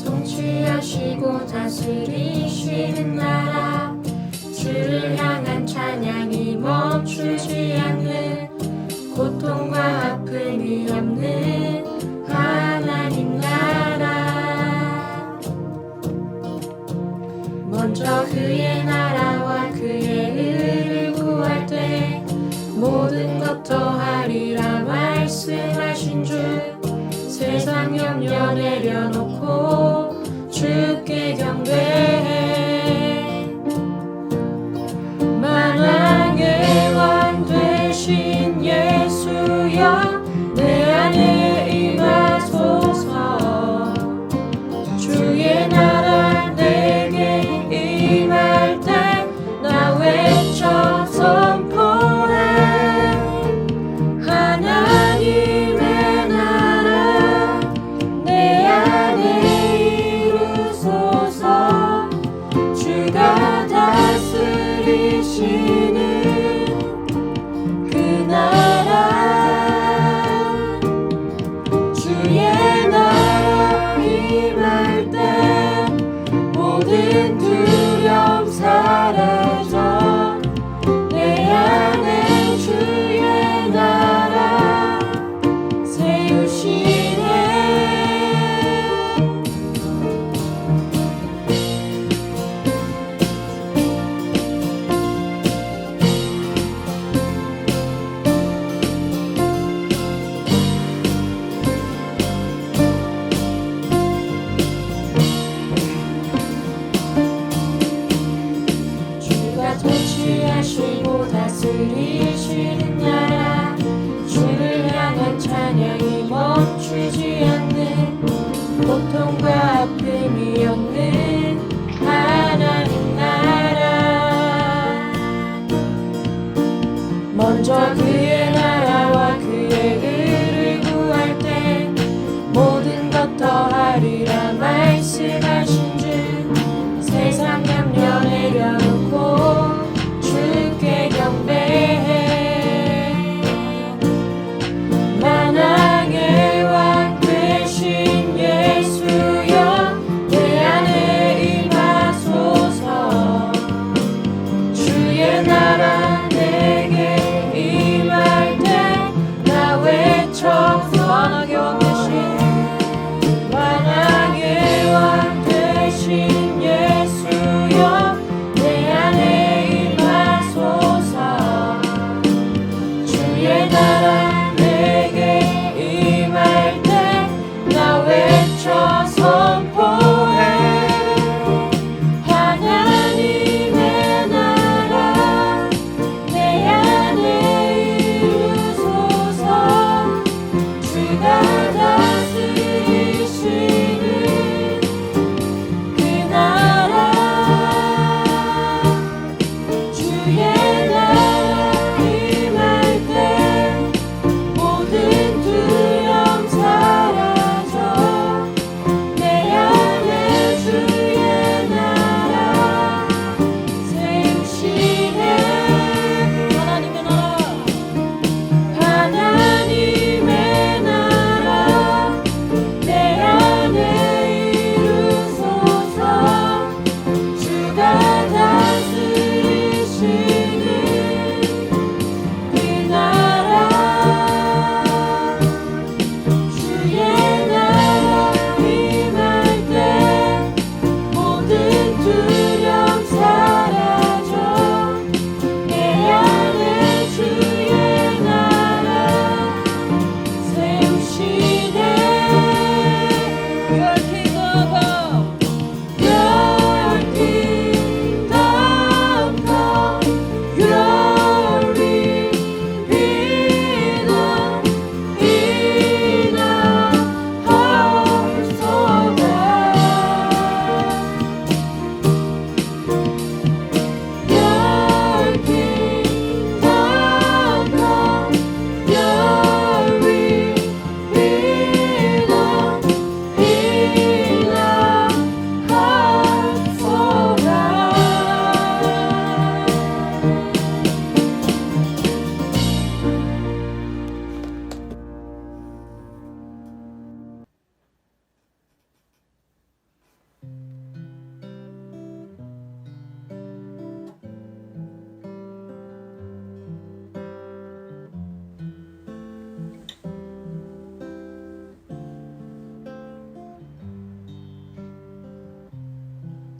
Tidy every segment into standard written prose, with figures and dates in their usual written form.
통치하시고 다스리시는 나라, 주를 향한 찬양이 멈추지 않는, 고통과 아픔이 없는 하나님 나라. 먼저 그의 나라와 그의 의를 구할 때 모든 것 더하리라 말씀하신 주, 세상 염려 내려놓고 주께 경배해. 만왕의 왕 되신 예수여, 내 안에 임하소서. 주의 나라 내게 임할 때 나 외쳐 선포해. 하나님의 나라 내 안에 이루소서. 주가 다스리시는 그 나라, 주의 나라 임할 때 모든 두려움 사라져. 내 안에 주의 나라 세우시네. 주가 통치하시고 다스리시는 나라, 주를 향한 찬양이 멈추지 않는, 고통과 아픔이 없는 하나님 나라. 먼저 그의 나라와 그의 의를 구할 때 모든 것 더하리라 말씀하신 주, 세상 염려 내려놓고 주께 경배해. 만왕의 왕 되신 예수여, 내 안에 임하소서. 주의 나라 내게 임할 때 나 외쳐 선하게 왕 되신, 만왕의 왕 되신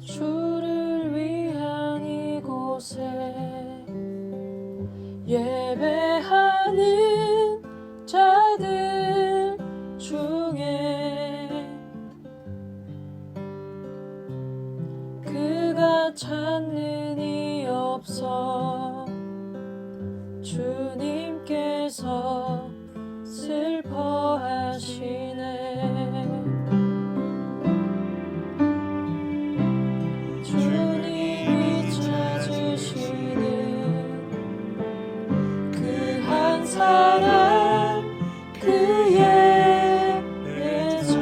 주를 위한 이곳에 예배하는 자들 중에 그가 찾는 이 없어 주님께서 슬퍼하시네. 주님이 찾으시는 그 한 사람 그의 예배자.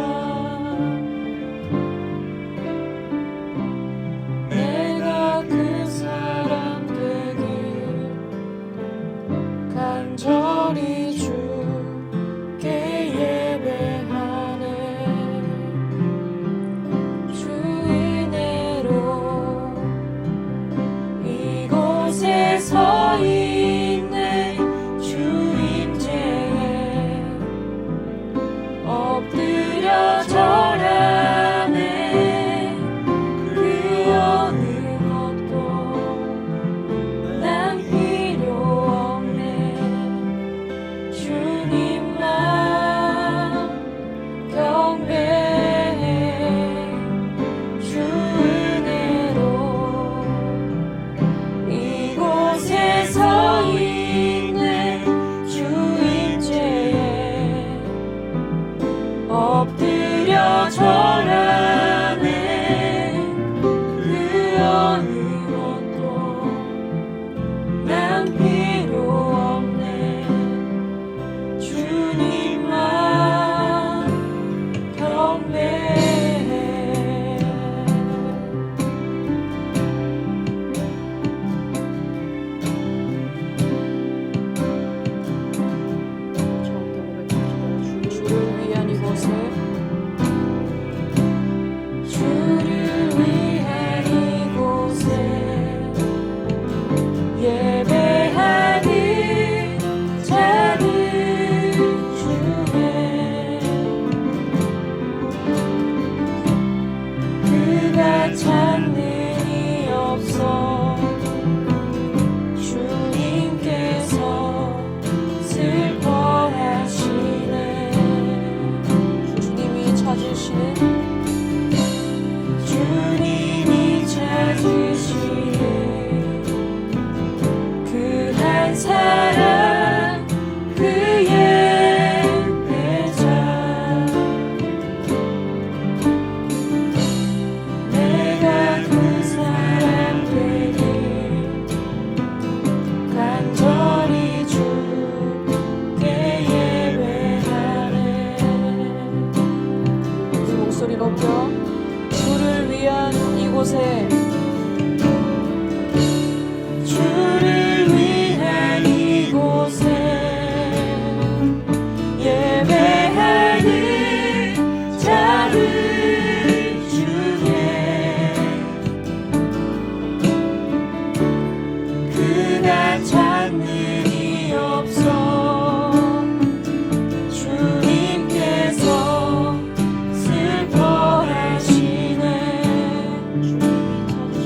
내가 그 사람 되길 간절히 주께 예배하네. 주 은혜로 이곳에 서 있네. 주 임재에 엎드려 절하네. 그 어느 것도 난 필요 없네. 주님만 경배해. 주 은혜로 이곳에 서 있네. 주 임재에 엎드려 절하네. 그 어느 것도 난 필요 없네. 주님만 경배해. 처음부터 고백합시다. 주를 위한 이곳에 주를 위한 이곳에 예배하는 자들 중에 그가 찾는 이 없어 주님께서 슬퍼하시네. 주님이 찾으시는 그 한 사람 그의 예배자. 내가 그 사람 되길 간절히 주께 예배하네. 그 목소리 높여 주를 위한 이곳에 주를 위한 이곳에 예배하는 자들 중에 그가 찾는 이 없어 주님께서 슬퍼하시네. 주님이 찾으시는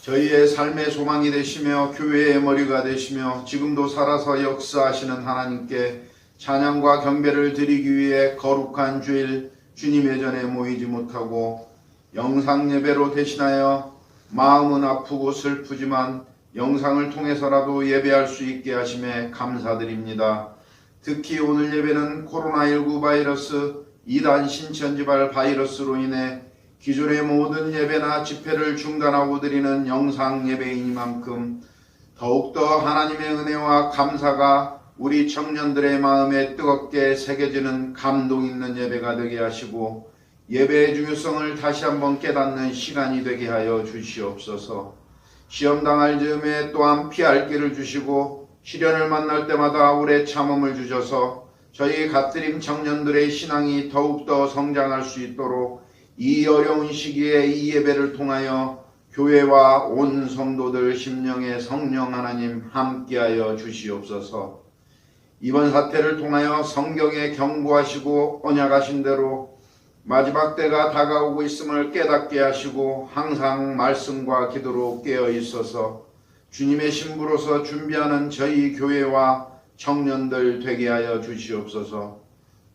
저희의 삶의 소망이 되시며 교회의 머리가 되시며 지금도 살아서 역사하시는 하나님께 찬양과 경배를 드리기 위해 거룩한 주일 주님의 전에 모이지 못하고 영상 예배로 대신하여 마음은 아프고 슬프지만 영상을 통해서라도 예배할 수 있게 하심에 감사드립니다. 특히 오늘 예배는 코로나19 바이러스 2단 신천지발 바이러스로 인해 기존의 모든 예배나 집회를 중단하고 드리는 영상 예배이니만큼 더욱더 하나님의 은혜와 감사가 우리 청년들의 마음에 뜨겁게 새겨지는 감동 있는 예배가 되게 하시고 예배의 중요성을 다시 한번 깨닫는 시간이 되게 하여 주시옵소서. 시험당할 즈음에 또한 피할 길을 주시고 시련을 만날 때마다 오래 참음을 주셔서 저희 갓드림 청년들의 신앙이 더욱더 성장할 수 있도록 이 어려운 시기에 이 예배를 통하여 교회와 온 성도들 심령에 성령 하나님 함께하여 주시옵소서. 이번 사태를 통하여 성경에 경고하시고 언약하신 대로 마지막 때가 다가오고 있음을 깨닫게 하시고 항상 말씀과 기도로 깨어 있어서 주님의 신부로서 준비하는 저희 교회와 청년들 되게 하여 주시옵소서.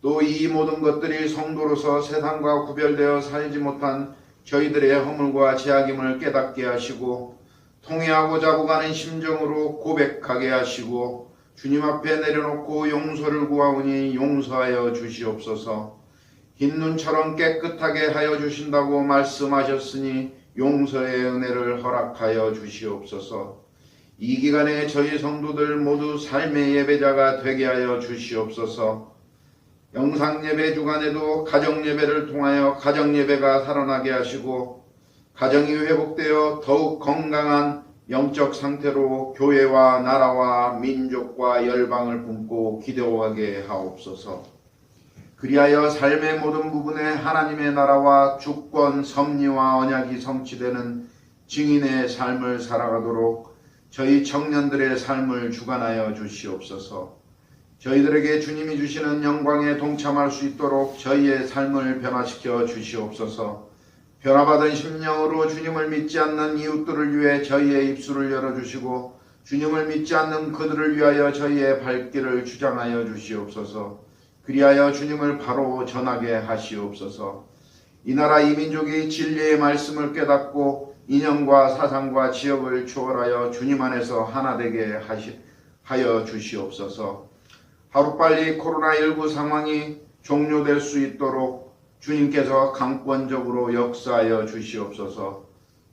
또 이 모든 것들이 성도로서 세상과 구별되어 살지 못한 저희들의 허물과 죄악임을 깨닫게 하시고 통회하고자 하는 심정으로 고백하게 하시고 주님 앞에 내려놓고 용서를 구하오니 용서하여 주시옵소서. 흰 눈처럼 깨끗하게 하여 주신다고 말씀하셨으니 용서의 은혜를 허락하여 주시옵소서. 이 기간에 저희 성도들 모두 삶의 예배자가 되게 하여 주시옵소서. 영상예배 주간에도 가정예배를 통하여 가정예배가 살아나게 하시고 가정이 회복되어 더욱 건강한 영적 상태로 교회와 나라와 민족과 열방을 품고 기도하게 하옵소서. 그리하여 삶의 모든 부분에 하나님의 나라와 주권, 섭리와 언약이 성취되는 증인의 삶을 살아가도록 저희 청년들의 삶을 주관하여 주시옵소서. 저희들에게 주님이 주시는 영광에 동참할 수 있도록 저희의 삶을 변화시켜 주시옵소서. 변화받은 심령으로 주님을 믿지 않는 이웃들을 위해 저희의 입술을 열어주시고 주님을 믿지 않는 그들을 위하여 저희의 발길을 주장하여 주시옵소서. 그리하여 주님을 바로 전하게 하시옵소서. 이 나라 이 민족이 진리의 말씀을 깨닫고 이념과 사상과 지역을 초월하여 주님 안에서 하나 되게 하여 주시옵소서. 하루빨리 코로나19 상황이 종료될 수 있도록 주님께서 강권적으로 역사하여 주시옵소서.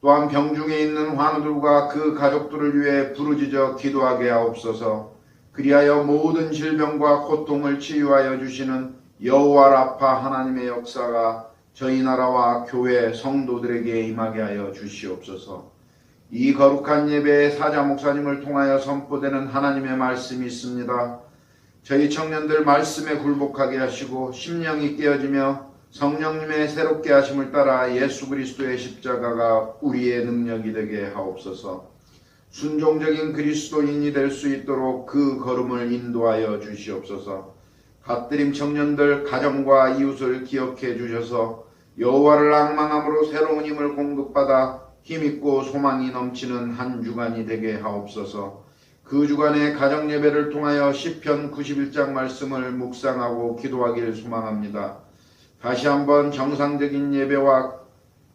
또한 병중에 있는 환우들과 그 가족들을 위해 부르짖어 기도하게 하옵소서. 그리하여 모든 질병과 고통을 치유하여 주시는 여호와 라파 하나님의 역사가 저희 나라와 교회 성도들에게 임하게 하여 주시옵소서. 이 거룩한 예배에 사자 목사님을 통하여 선포되는 하나님의 말씀이 있습니다. 저희 청년들 말씀에 굴복하게 하시고 심령이 깨어지며 성령님의 새롭게 하심을 따라 예수 그리스도의 십자가가 우리의 능력이 되게 하옵소서. 순종적인 그리스도인이 될 수 있도록 그 걸음을 인도하여 주시옵소서. 갓드림 청년들 가정과 이웃을 기억해 주셔서 여호와를 앙망함으로 새로운 힘을 공급받아 힘있고 소망이 넘치는 한 주간이 되게 하옵소서. 그 주간의 가정예배를 통하여 시편 91장 말씀을 묵상하고 기도하기를 소망합니다. 다시 한번 정상적인 예배와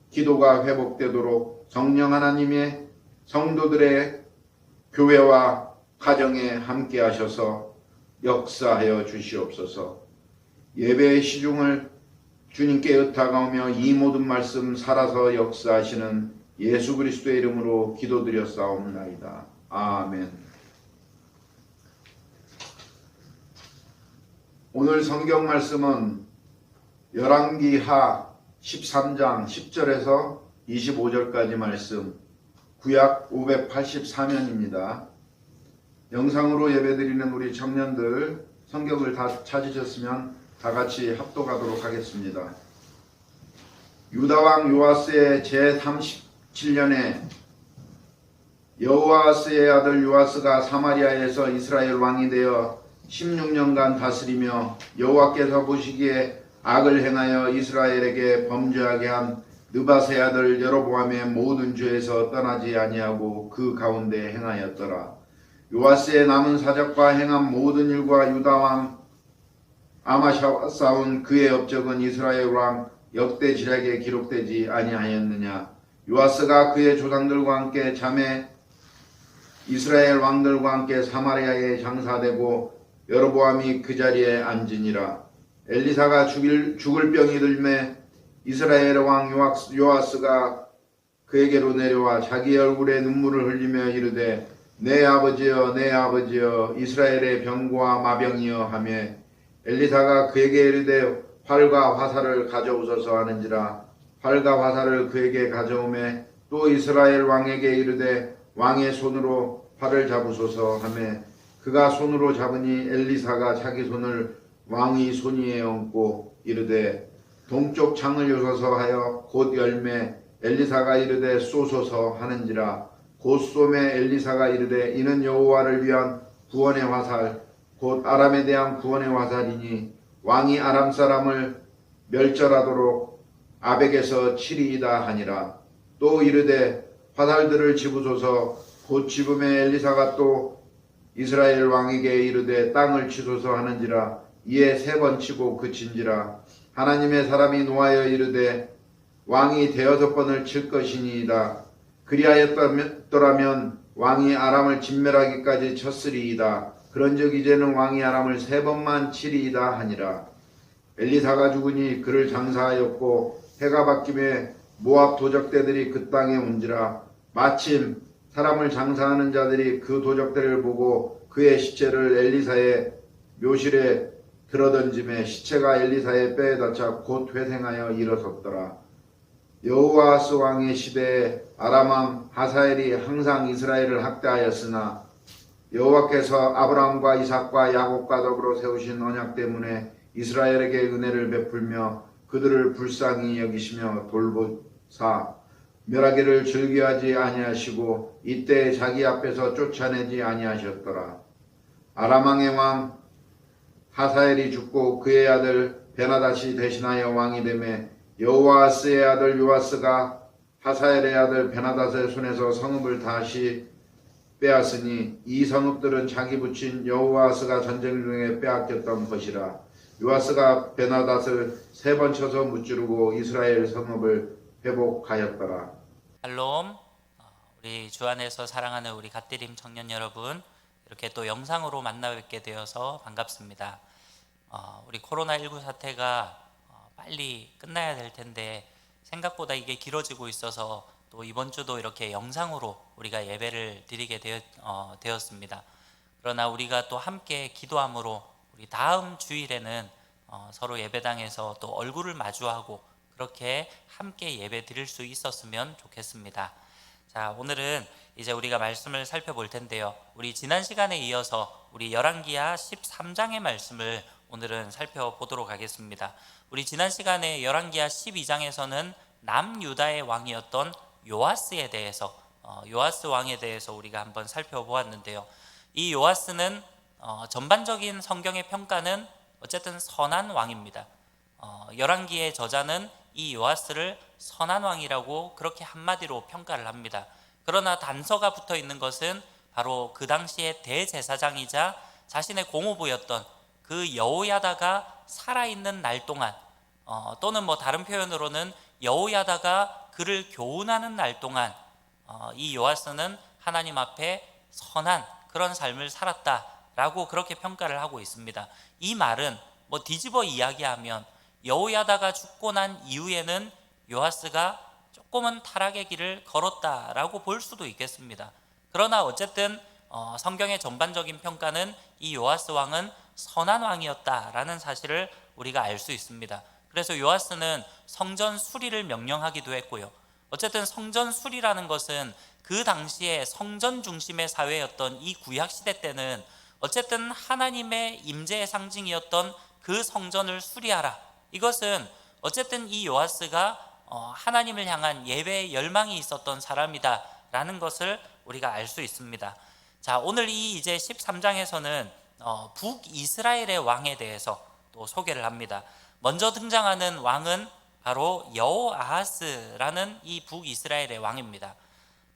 기도가 회복되도록 성령 하나님의 성도들의 교회와 가정에 함께 하셔서 역사하여 주시옵소서. 예배의 시중을 주님께 의탁하며 이 모든 말씀 살아서 역사하시는 예수 그리스도의 이름으로 기도드렸사옵나이다. 아멘. 오늘 성경 말씀은 열왕기하 13장 10절에서 25절까지 말씀, 구약 584면입니다. 영상으로 예배드리는 우리 청년들 성경을 다 찾으셨으면 다 같이 합독하도록 하겠습니다. 유다왕 요아스의 제37년에 여호아스의 아들 요아스가 사마리아에서 이스라엘 왕이 되어 16년간 다스리며 여호와께서 보시기에 악을 행하여 이스라엘에게 범죄하게 한 느밧의 아들 여로보암의 모든 죄에서 떠나지 아니하고 그 가운데 행하였더라. 요아스의 남은 사적과 행한 모든 일과 유다왕 아마샤와 싸운 그의 업적은 이스라엘 왕 역대지략에 기록되지 아니하였느냐. 요아스가 그의 조상들과 함께 자매 이스라엘 왕들과 함께 사마리아에 장사되고 여로보암이 그 자리에 앉으니라. 엘리사가 죽을 병이 들매 이스라엘 왕 요아스가 그에게로 내려와 자기 얼굴에 눈물을 흘리며 이르되 내 아버지여 내 아버지여 이스라엘의 병과 마병이여 하며 엘리사가 그에게 이르되 활과 화살을 가져오소서 하는지라. 활과 화살을 그에게 가져오매 또 이스라엘 왕에게 이르되 왕의 손으로 활을 잡으소서 하며 그가 손으로 잡으니 엘리사가 자기 손을 왕의 손 위에 얹고 이르되 동쪽 창을 요소서 하여 곧 열매 엘리사가 이르되 쏘소서 하는지라. 곧 쏘매 엘리사가 이르되 이는 여호와를 위한 구원의 화살 곧 아람에 대한 구원의 화살이니 왕이 아람 사람을 멸절하도록 아벡에서 치리이다 하니라. 또 이르되 화살들을 집으소서. 곧 집음에 엘리사가 또 이스라엘 왕에게 이르되 땅을 치소서 하는지라. 이에 3번 치고 그친지라. 하나님의 사람이 노하여 이르되 왕이 6번을 칠 것이니이다. 그리하였더라면 왕이 아람을 진멸하기까지 쳤으리이다. 그런즉 이제는 왕이 아람을 3번만 치리이다 하니라. 엘리사가 죽으니 그를 장사하였고 해가 바뀌매 모압 도적대들이 그 땅에 온지라. 마침 사람을 장사하는 자들이 그 도적대를 보고 그의 시체를 엘리사의 묘실에 들어던짐에 시체가 엘리사의 뼈에 닿자 곧 회생하여 일어섰더라. 여호아스 왕의 시대에 아람 왕 하사엘이 항상 이스라엘을 학대하였으나 여호와께서 아브라함과 이삭과 야곱과 더불어 세우신 언약 때문에 이스라엘에게 은혜를 베풀며 그들을 불쌍히 여기시며 돌보사 멸하기를 즐겨하지 아니하시고 이때 자기 앞에서 쫓아내지 아니하셨더라. 아람 왕의 왕 하사엘이 죽고 그의 아들 베나닷이 대신하여 왕이 되매 여호아스의 아들 요아스가 하사엘의 아들 베나닷의 손에서 성읍을 다시 빼앗으니 이 성읍들은 자기 부친 여호아스가 전쟁 중에 빼앗겼던 것이라. 요아스가 베나닷을 3번 쳐서 무찌르고 이스라엘 성읍을 회복하였더라. 샬롬. 우리 주 안에서 사랑하는 우리 갓디림 청년 여러분, 이렇게 또 영상으로 만나 뵙게 되어서 반갑습니다. 우리 코로나19 사태가 빨리 끝나야 될 텐데 생각보다 이게 길어지고 있어서 또 이번 주도 이렇게 영상으로 우리가 예배를 드리게 되었습니다. 그러나 우리가 또 함께 기도함으로 우리 다음 주일에는 서로 예배당에서 또 얼굴을 마주하고 그렇게 함께 예배 드릴 수 있었으면 좋겠습니다. 자, 오늘은 이제 우리가 말씀을 살펴볼 텐데요. 우리 지난 시간에 이어서 우리 열왕기하 13장의 말씀을 오늘은 살펴보도록 하겠습니다. 우리 지난 시간에 열왕기하 12장에서는 남유다의 왕이었던 요아스에 대해서 요아스 왕에 대해서 우리가 한번 살펴보았는데요. 이 요아스는 전반적인 성경의 평가는 어쨌든 선한 왕입니다. 열왕기의 저자는 이 요아스를 선한 왕이라고 그렇게 한마디로 평가를 합니다. 그러나 단서가 붙어 있는 것은 바로 그 당시의 대제사장이자 자신의 공호부였던 그 여호야다가 살아있는 날 동안 또는 다른 표현으로는 여호야다가 그를 교훈하는 날 동안 이 요아스는 하나님 앞에 선한 그런 삶을 살았다라고 그렇게 평가를 하고 있습니다. 이 말은 뒤집어 이야기하면 여호야다가 죽고 난 이후에는 요아스가 조금은 타락의 길을 걸었다라고 볼 수도 있겠습니다. 그러나 어쨌든 성경의 전반적인 평가는 이 요아스 왕은 선한 왕이었다라는 사실을 우리가 알 수 있습니다. 그래서 요아스는 성전 수리를 명령하기도 했고요. 어쨌든 성전 수리라는 것은 그 당시에 성전 중심의 사회였던 이 구약 시대 때는 어쨌든 하나님의 임재의 상징이었던 그 성전을 수리하라. 이것은 어쨌든 이 요아스가 하나님을 향한 예배의 열망이 있었던 사람이다라는 것을 우리가 알 수 있습니다. 자, 오늘 이 이제 13장에서는 북이스라엘의 왕에 대해서 또 소개를 합니다. 먼저 등장하는 왕은 바로 여호아하스라는 이 북이스라엘의 왕입니다.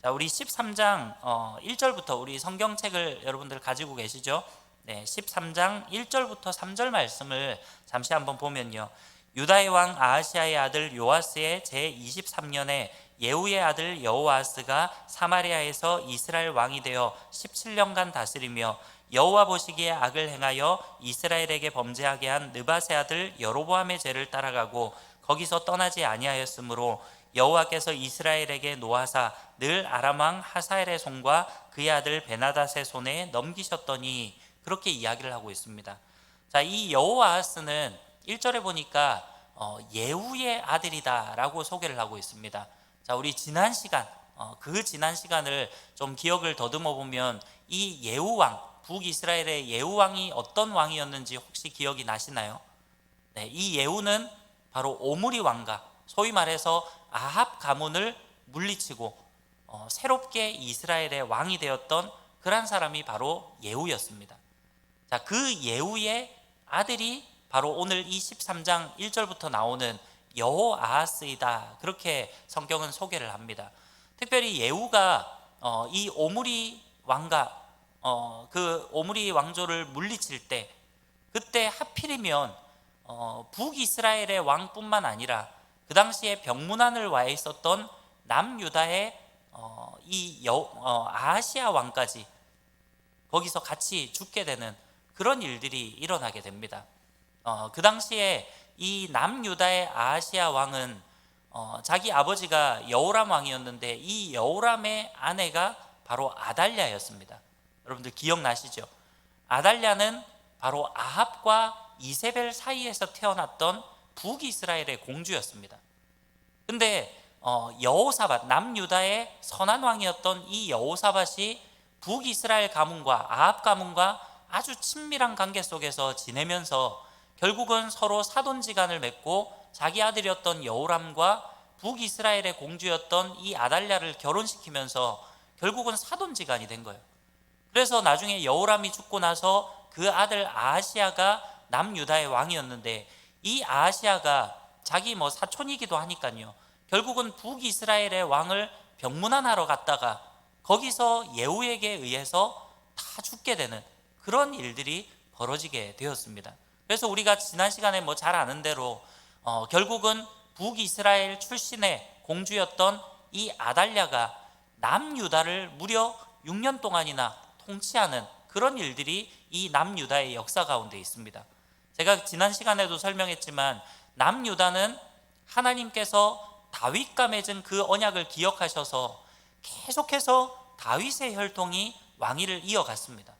자, 우리 13장 1절부터 우리 성경책을 여러분들 가지고 계시죠? 네, 13장 1절부터 3절 말씀을 잠시 한번 보면요. 유다의 왕 아하시아의 아들 요아스의 제23년에 예후의 아들 여호아스가 사마리아에서 이스라엘 왕이 되어 17년간 다스리며 여호와 보시기에 악을 행하여 이스라엘에게 범죄하게 한 느밧의 아들 여로보암의 죄를 따라가고 거기서 떠나지 아니하였으므로 여호와께서 이스라엘에게 노하사 늘 아람 왕 하사엘의 손과 그의 아들 베나닷의 손에 넘기셨더니, 그렇게 이야기를 하고 있습니다. 자, 이 여호아하스는 1절에 보니까 예후의 아들이다라고 소개를 하고 있습니다. 자, 우리 지난 시간 그 지난 시간을 좀 기억을 더듬어 보면 이 예후 왕, 북이스라엘의 예후 왕이 어떤 왕이었는지 혹시 기억이 나시나요? 네, 이 예후는 바로 오므리 왕과 소위 말해서 아합 가문을 물리치고 새롭게 이스라엘의 왕이 되었던 그런 사람이 바로 예후였습니다. 자, 그 예후의 아들이 바로 오늘 이 13장 1절부터 나오는 여호아하스이다, 그렇게 성경은 소개를 합니다. 특별히 예후가 이 오므리 왕과 그 오므리 왕조를 물리칠 때, 그때 하필이면 북이스라엘의 왕뿐만 아니라 그 당시에 병문안을 와 있었던 남유다의 아하시아 왕까지 거기서 같이 죽게 되는 그런 일들이 일어나게 됩니다. 그 당시에 이 남유다의 아하시아 왕은 자기 아버지가 여호람 왕이었는데 이 여호람의 아내가 바로 아달랴였습니다. 여러분들 기억나시죠? 아달랴는 바로 아합과 이세벨 사이에서 태어났던 북이스라엘의 공주였습니다. 근데 여호사밧, 남유다의 선한 왕이었던 이 여호사밧이 북이스라엘 가문과 아합 가문과 아주 친밀한 관계 속에서 지내면서 결국은 서로 사돈지간을 맺고 자기 아들이었던 여호람과 북이스라엘의 공주였던 이 아달랴를 결혼시키면서 결국은 사돈지간이 된 거예요. 그래서 나중에 여호람이 죽고 나서 그 아들 아하시아가 남유다의 왕이었는데, 이 아하시아가 자기 사촌이기도 하니까요, 결국은 북이스라엘의 왕을 병문안하러 갔다가 거기서 예후에게 의해서 다 죽게 되는 그런 일들이 벌어지게 되었습니다. 그래서 우리가 지난 시간에 잘 아는 대로 결국은 북이스라엘 출신의 공주였던 이 아달랴가 남유다를 무려 6년 동안이나 통치하는 그런 일들이 이 남유다의 역사 가운데 있습니다. 제가 지난 시간에도 설명했지만 남유다는 하나님께서 다윗과 맺은 그 언약을 기억하셔서 계속해서 다윗의 혈통이 왕위를 이어갔습니다.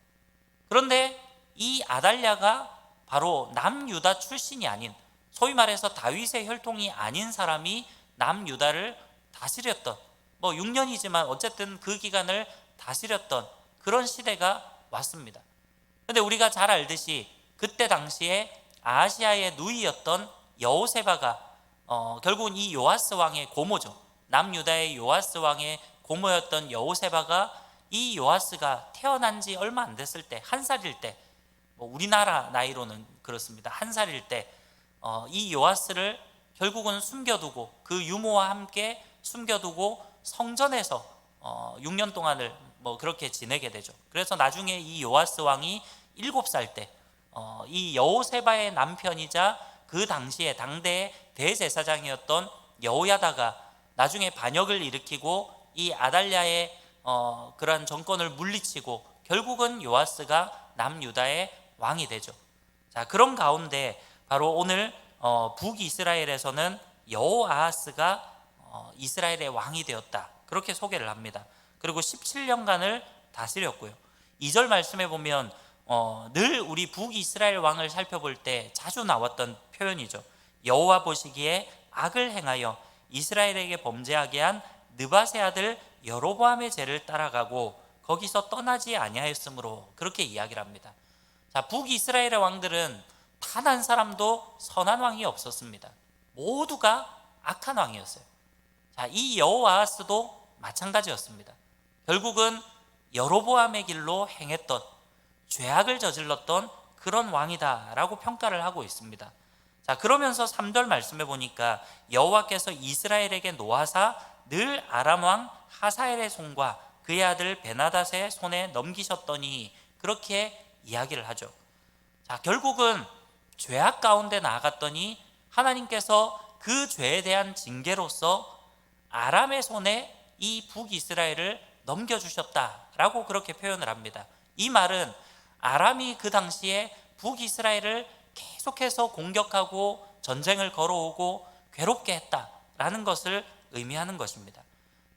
그런데 이 아달랴가 바로 남유다 출신이 아닌, 소위 말해서 다윗의 혈통이 아닌 사람이 남유다를 다스렸던, 6년이지만 어쨌든 그 기간을 다스렸던 그런 시대가 왔습니다. 그런데 우리가 잘 알듯이 그때 당시에 아하시아의 누이였던 여호세바가 결국은 이 요아스 왕의 고모죠. 남유다의 요아스 왕의 고모였던 여호세바가 이 요아스가 태어난 지 얼마 안 됐을 때, 한 살일 때, 우리나라 나이로는 그렇습니다. 한 살일 때 이 요아스를 결국은 숨겨두고, 그 유모와 함께 숨겨두고 성전에서 6년 동안을 그렇게 지내게 되죠. 그래서 나중에 이 요아스 왕이 7살 때 이 여호세바의 남편이자 그 당시에 당대의 대제사장이었던 여호야다가 나중에 반역을 일으키고 이 아달랴의 그러한 정권을 물리치고 결국은 요아스가 남유다의 왕이 되죠. 자, 그런 가운데 바로 오늘 북이스라엘에서는 여호아하스가 이스라엘의 왕이 되었다, 그렇게 소개를 합니다. 그리고 17년간을 다스렸고요. 2절 말씀에 보면 늘 우리 북이스라엘 왕을 살펴볼 때 자주 나왔던 표현이죠. 여호와 보시기에 악을 행하여 이스라엘에게 범죄하게 한 느밧의 아들 여로보암의 죄를 따라가고 거기서 떠나지 아니하였으므로 그렇게 이야기를 합니다. 자, 북이스라엘의 왕들은 단 한 사람도 선한 왕이 없었습니다. 모두가 악한 왕이었어요. 자, 이 여호아하스도 마찬가지였습니다. 결국은 여로보암의 길로 행했던, 죄악을 저질렀던 그런 왕이다라고 평가를 하고 있습니다. 자, 그러면서 3절 말씀해 보니까 여호와께서 이스라엘에게 노하사 늘 아람 왕 하사엘의 손과 그의 아들 베나닷의 손에 넘기셨더니 그렇게 이야기를 하죠. 자, 결국은 죄악 가운데 나아갔더니 하나님께서 그 죄에 대한 징계로서 아람의 손에 이 북이스라엘을 넘겨주셨다라고 그렇게 표현을 합니다. 이 말은 아람이 그 당시에 북이스라엘을 계속해서 공격하고 전쟁을 걸어오고 괴롭게 했다라는 것을 의미하는 것입니다.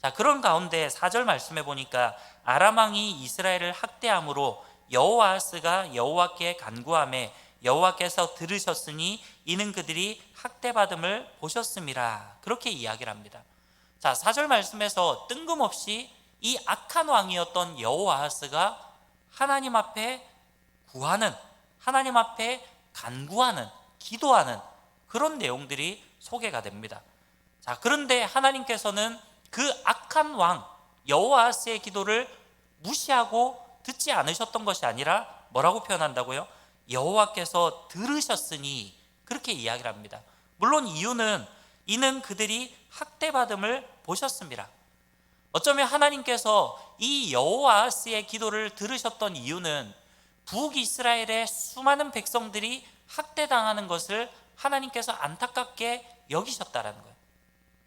자, 그런 가운데 4절 말씀해 보니까 아람 왕이 이스라엘을 학대함으로 여호아하스가 여호와께 간구하매 여호와께서 들으셨으니 이는 그들이 학대받음을 보셨음이라 그렇게 이야기를 합니다. 자, 4절 말씀에서 뜬금없이 이 악한 왕이었던 여호아하스가 하나님 앞에 구하는, 하나님 앞에 간구하는, 기도하는 그런 내용들이 소개가 됩니다. 자, 그런데 하나님께서는 그 악한 왕 여호아하스의 기도를 무시하고 듣지 않으셨던 것이 아니라 뭐라고 표현한다고요? 여호와께서 들으셨으니 그렇게 이야기를 합니다. 물론 이유는 이는 그들이 학대받음을 보셨습니다. 어쩌면 하나님께서 이 여호아하스의 기도를 들으셨던 이유는 북이스라엘의 수많은 백성들이 학대당하는 것을 하나님께서 안타깝게 여기셨다라는 거예요.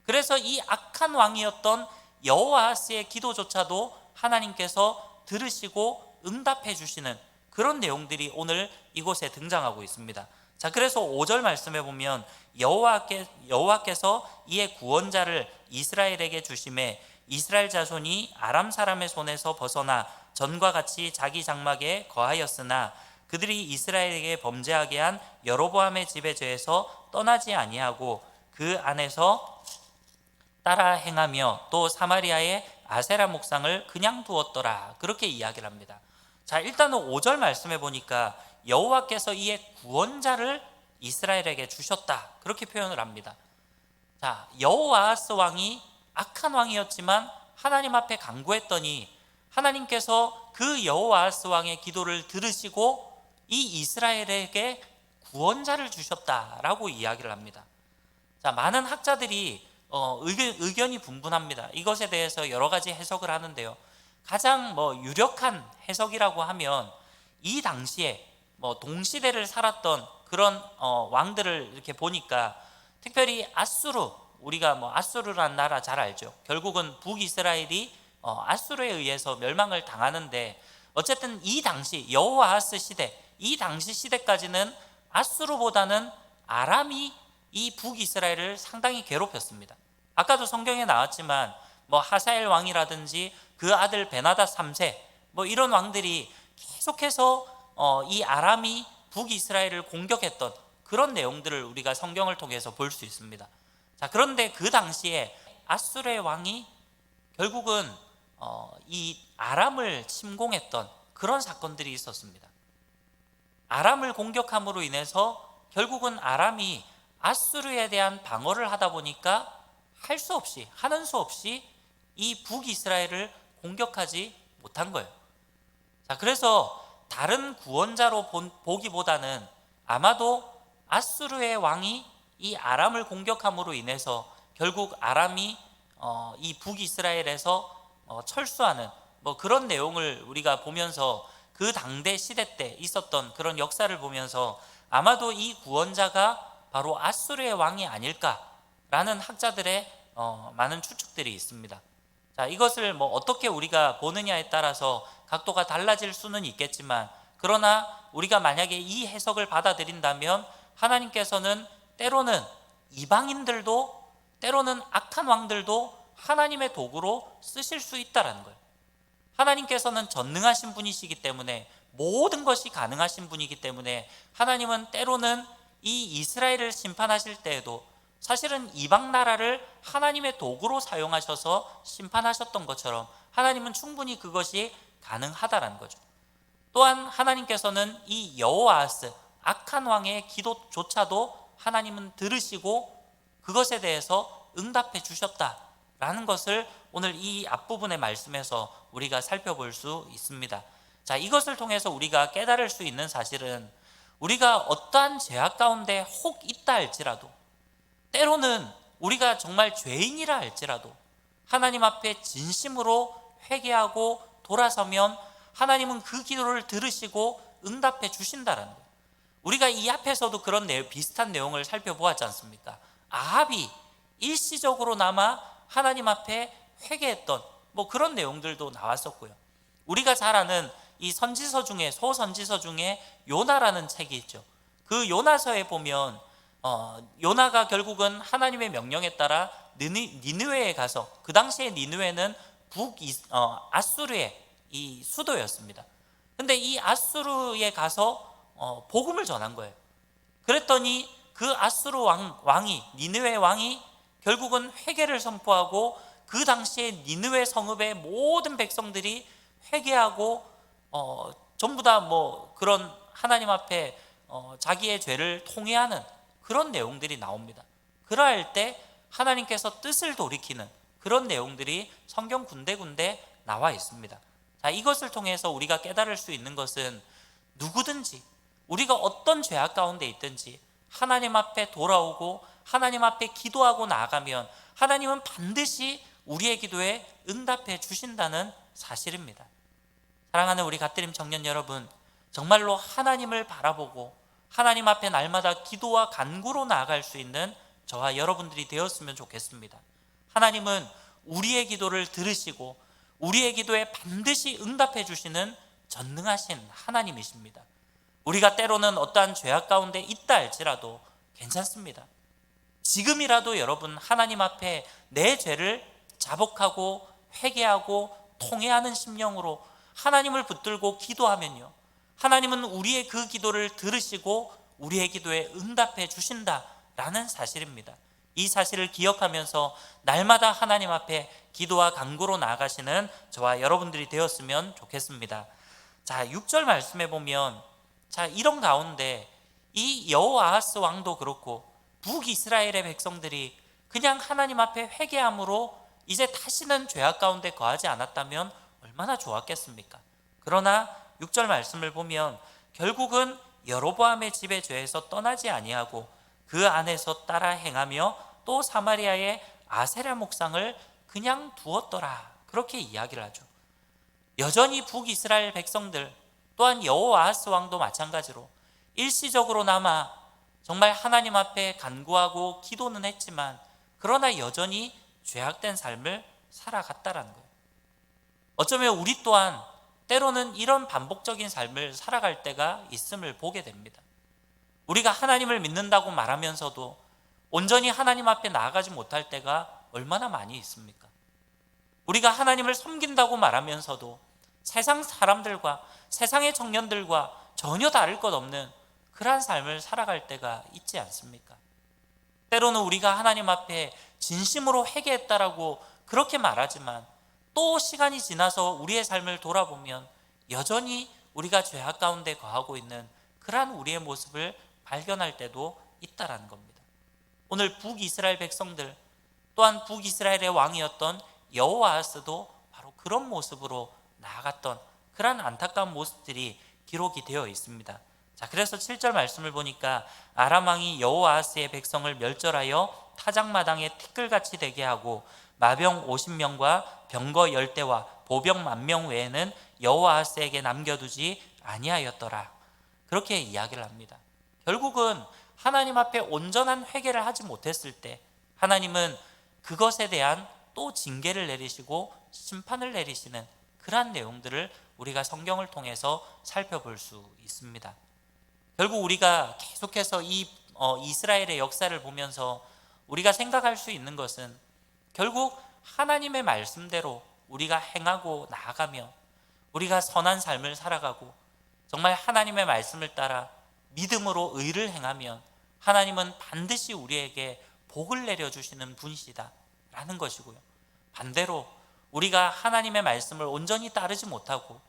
그래서 이 악한 왕이었던 여호아하스의 기도조차도 하나님께서 들으시고 응답해 주시는 그런 내용들이 오늘 이곳에 등장하고 있습니다. 자, 그래서 5절 말씀해 보면 여호와께서 이의 구원자를 이스라엘에게 주심에 이스라엘 자손이 아람 사람의 손에서 벗어나 전과 같이 자기 장막에 거하였으나 그들이 이스라엘에게 범죄하게 한 여로보암의 집의 죄에서 떠나지 아니하고 그 안에서 따라 행하며 또 사마리아의 아세라 목상을 그냥 두었더라 그렇게 이야기를 합니다. 자, 일단은 5절 말씀해 보니까 여호와께서 이의 구원자를 이스라엘에게 주셨다 그렇게 표현을 합니다. 자, 여호아하스 왕이 악한 왕이었지만 하나님 앞에 간구했더니 하나님께서 그 여호아하스 왕의 기도를 들으시고 이 이스라엘에게 구원자를 주셨다라고 이야기를 합니다. 자, 많은 학자들이 의견이 분분합니다. 이것에 대해서 여러 가지 해석을 하는데요. 가장 유력한 해석이라고 하면 이 당시에 동시대를 살았던 그런 왕들을 이렇게 보니까 특별히 아수르, 우리가 아수르라는 나라 잘 알죠. 결국은 북이스라엘이 아수르에 의해서 멸망을 당하는데 어쨌든 이 당시 여호아하스 시대, 이 당시 시대까지는 아수르보다는 아람이 이 북이스라엘을 상당히 괴롭혔습니다. 아까도 성경에 나왔지만 하사엘 왕이라든지 그 아들 베나닷 3세 이런 왕들이 계속해서 이 아람이 북이스라엘을 공격했던 그런 내용들을 우리가 성경을 통해서 볼 수 있습니다. 자, 그런데 그 당시에 아수르의 왕이 결국은 이 아람을 침공했던 그런 사건들이 있었습니다. 아람을 공격함으로 인해서 결국은 아람이 아수르에 대한 방어를 하다 보니까 하는 수 없이 이 북이스라엘을 공격하지 못한 거예요. 자, 그래서 다른 구원자로 보기보다는 아마도 아수르의 왕이 이 아람을 공격함으로 인해서 결국 아람이 이 북이스라엘에서 철수하는 그런 내용을 우리가 보면서 그 당대 시대 때 있었던 그런 역사를 보면서 아마도 이 구원자가 바로 아수르의 왕이 아닐까라는 학자들의 많은 추측들이 있습니다. 자, 이것을 어떻게 우리가 보느냐에 따라서 각도가 달라질 수는 있겠지만 그러나 우리가 만약에 이 해석을 받아들인다면 하나님께서는 때로는 이방인들도 때로는 악한 왕들도 하나님의 도구로 쓰실 수 있다는 거예요. 하나님께서는 전능하신 분이시기 때문에 모든 것이 가능하신 분이기 때문에 하나님은 때로는 이 이스라엘을 심판하실 때에도 사실은 이방 나라를 하나님의 도구로 사용하셔서 심판하셨던 것처럼 하나님은 충분히 그것이 가능하다라는 거죠. 또한 하나님께서는 이 여호아하스 악한 왕의 기도조차도 하나님은 들으시고 그것에 대해서 응답해 주셨다라는 것을 오늘 이 앞부분의 말씀에서 우리가 살펴볼 수 있습니다. 자, 이것을 통해서 우리가 깨달을 수 있는 사실은 우리가 어떠한 죄악 가운데 혹 있다 할지라도, 때로는 우리가 정말 죄인이라 할지라도 하나님 앞에 진심으로 회개하고 돌아서면 하나님은 그 기도를 들으시고 응답해 주신다라는 거예요. 우리가 이 앞에서도 그런 비슷한 내용을 살펴보았지 않습니까? 아합이 일시적으로나마 하나님 앞에 회개했던 그런 내용들도 나왔었고요. 우리가 잘 아는 이 선지서 중에, 소선지서 중에 요나라는 책이 있죠. 그 요나서에 보면 요나가 결국은 하나님의 명령에 따라 니느웨에 가서, 그 당시에 니느웨는 아수르의 이 수도였습니다. 근데 이 아수르에 가서 복음을 전한 거예요. 그랬더니 그 아수르 왕이, 니느웨 왕이 결국은 회개를 선포하고 그 당시에 니느웨 성읍의 모든 백성들이 회개하고 전부 다 그런 하나님 앞에 자기의 죄를 통회하는 그런 내용들이 나옵니다. 그러할 때 하나님께서 뜻을 돌이키는 그런 내용들이 성경 군데군데 나와 있습니다. 자, 이것을 통해서 우리가 깨달을 수 있는 것은 누구든지 우리가 어떤 죄악 가운데 있든지 하나님 앞에 돌아오고 하나님 앞에 기도하고 나아가면 하나님은 반드시 우리의 기도에 응답해 주신다는 사실입니다. 사랑하는 우리 갓드림 청년 여러분, 정말로 하나님을 바라보고 하나님 앞에 날마다 기도와 간구로 나아갈 수 있는 저와 여러분들이 되었으면 좋겠습니다. 하나님은 우리의 기도를 들으시고 우리의 기도에 반드시 응답해 주시는 전능하신 하나님이십니다. 우리가 때로는 어떠한 죄악 가운데 있다 할지라도 괜찮습니다. 지금이라도 여러분 하나님 앞에 내 죄를 자복하고 회개하고 통회하는 심령으로 하나님을 붙들고 기도하면요, 하나님은 우리의 그 기도를 들으시고 우리의 기도에 응답해 주신다라는 사실입니다. 이 사실을 기억하면서 날마다 하나님 앞에 기도와 간구로 나아가시는 저와 여러분들이 되었으면 좋겠습니다. 자, 6절 말씀에 보면 이런 가운데 이 여호아하스 왕도 그렇고 북이스라엘의 백성들이 그냥 하나님 앞에 회개함으로 이제 다시는 죄악 가운데 거하지 않았다면 얼마나 좋았겠습니까? 그러나 6절 말씀을 보면 결국은 여로보암의 집의 죄에서 떠나지 아니하고 그 안에서 따라 행하며 또 사마리아의 아세라 목상을 그냥 두었더라, 그렇게 이야기를 하죠. 여전히 북이스라엘 백성들 또한 여호아하스 왕도 마찬가지로 일시적으로나마 정말 하나님 앞에 간구하고 기도는 했지만 그러나 여전히 죄악된 삶을 살아갔다라는 거예요. 어쩌면 우리 또한 때로는 이런 반복적인 삶을 살아갈 때가 있음을 보게 됩니다. 우리가 하나님을 믿는다고 말하면서도 온전히 하나님 앞에 나아가지 못할 때가 얼마나 많이 있습니까? 우리가 하나님을 섬긴다고 말하면서도 세상 사람들과 세상의 청년들과 전혀 다를 것 없는 그러한 삶을 살아갈 때가 있지 않습니까? 때로는 우리가 하나님 앞에 진심으로 회개했다라고 그렇게 말하지만 또 시간이 지나서 우리의 삶을 돌아보면 여전히 우리가 죄악 가운데 거하고 있는 그러한 우리의 모습을 발견할 때도 있다라는 겁니다. 오늘 북이스라엘 백성들 또한 북이스라엘의 왕이었던 여호아하스도 바로 그런 모습으로 나아갔던 그러한 안타까운 모습들이 기록이 되어 있습니다. 자, 그래서 7절 말씀을 보니까 아람 왕이 여호아하스의 백성을 멸절하여 타작마당에 티끌같이 되게 하고 마병 50명과 병거 10대와 보병 10,000명 외에는 여호아하스에게 남겨두지 아니하였더라, 그렇게 이야기를 합니다. 결국은 하나님 앞에 온전한 회개를 하지 못했을 때 하나님은 그것에 대한 또 징계를 내리시고 심판을 내리시는 그러한 내용들을 우리가 성경을 통해서 살펴볼 수 있습니다. 결국 우리가 계속해서 이 이스라엘의 역사를 보면서 우리가 생각할 수 있는 것은 결국 하나님의 말씀대로 우리가 행하고 나아가며 우리가 선한 삶을 살아가고 정말 하나님의 말씀을 따라 믿음으로 의를 행하면 하나님은 반드시 우리에게 복을 내려주시는 분이시다라는 것이고요. 반대로 우리가 하나님의 말씀을 온전히 따르지 못하고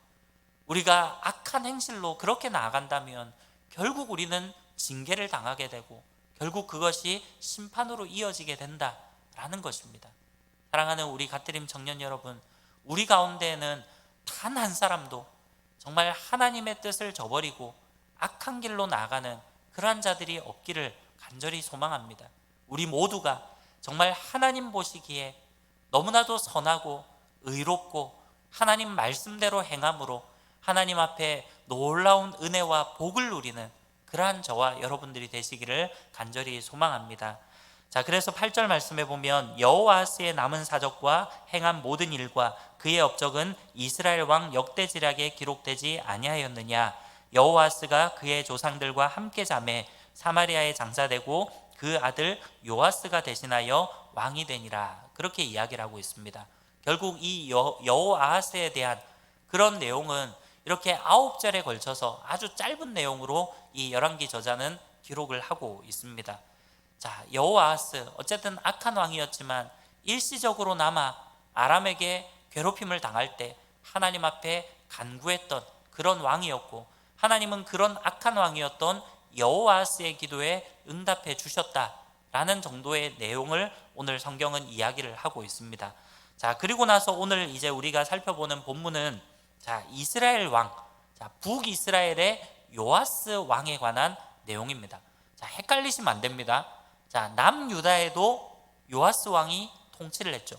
우리가 악한 행실로 그렇게 나아간다면 결국 우리는 징계를 당하게 되고 결국 그것이 심판으로 이어지게 된다라는 것입니다. 사랑하는 우리 갓드림 청년 여러분, 우리 가운데에는 단 한 사람도 정말 하나님의 뜻을 저버리고 악한 길로 나아가는 그러한 자들이 없기를 간절히 소망합니다. 우리 모두가 정말 하나님 보시기에 너무나도 선하고 의롭고 하나님 말씀대로 행함으로 하나님 앞에 놀라운 은혜와 복을 누리는 그러한 저와 여러분들이 되시기를 간절히 소망합니다. 자, 그래서 8절 말씀에 보면 여호아하스의 남은 사적과 행한 모든 일과 그의 업적은 이스라엘 왕 역대지략에 기록되지 아니하였느냐. 여호아하스가 그의 조상들과 함께 잠에 사마리아에 장사되고 그 아들 요아스가 대신하여 왕이 되니라. 그렇게 이야기를 하고 있습니다. 결국 이 여호아하스에 대한 그런 내용은 이렇게 9절에 걸쳐서 아주 짧은 내용으로 이 열왕기 저자는 기록을 하고 있습니다. 자, 여호아하스 어쨌든 악한 왕이었지만 일시적으로나마 아람에게 괴롭힘을 당할 때 하나님 앞에 간구했던 그런 왕이었고 하나님은 그런 악한 왕이었던 여호아하스의 기도에 응답해 주셨다라는 정도의 내용을 오늘 성경은 이야기를 하고 있습니다. 자, 그리고 나서 오늘 이제 우리가 살펴보는 본문은 자, 이스라엘 왕, 자, 북이스라엘의 요아스 왕에 관한 내용입니다. 자, 헷갈리시면 안 됩니다. 자, 남유다에도 요아스 왕이 통치를 했죠.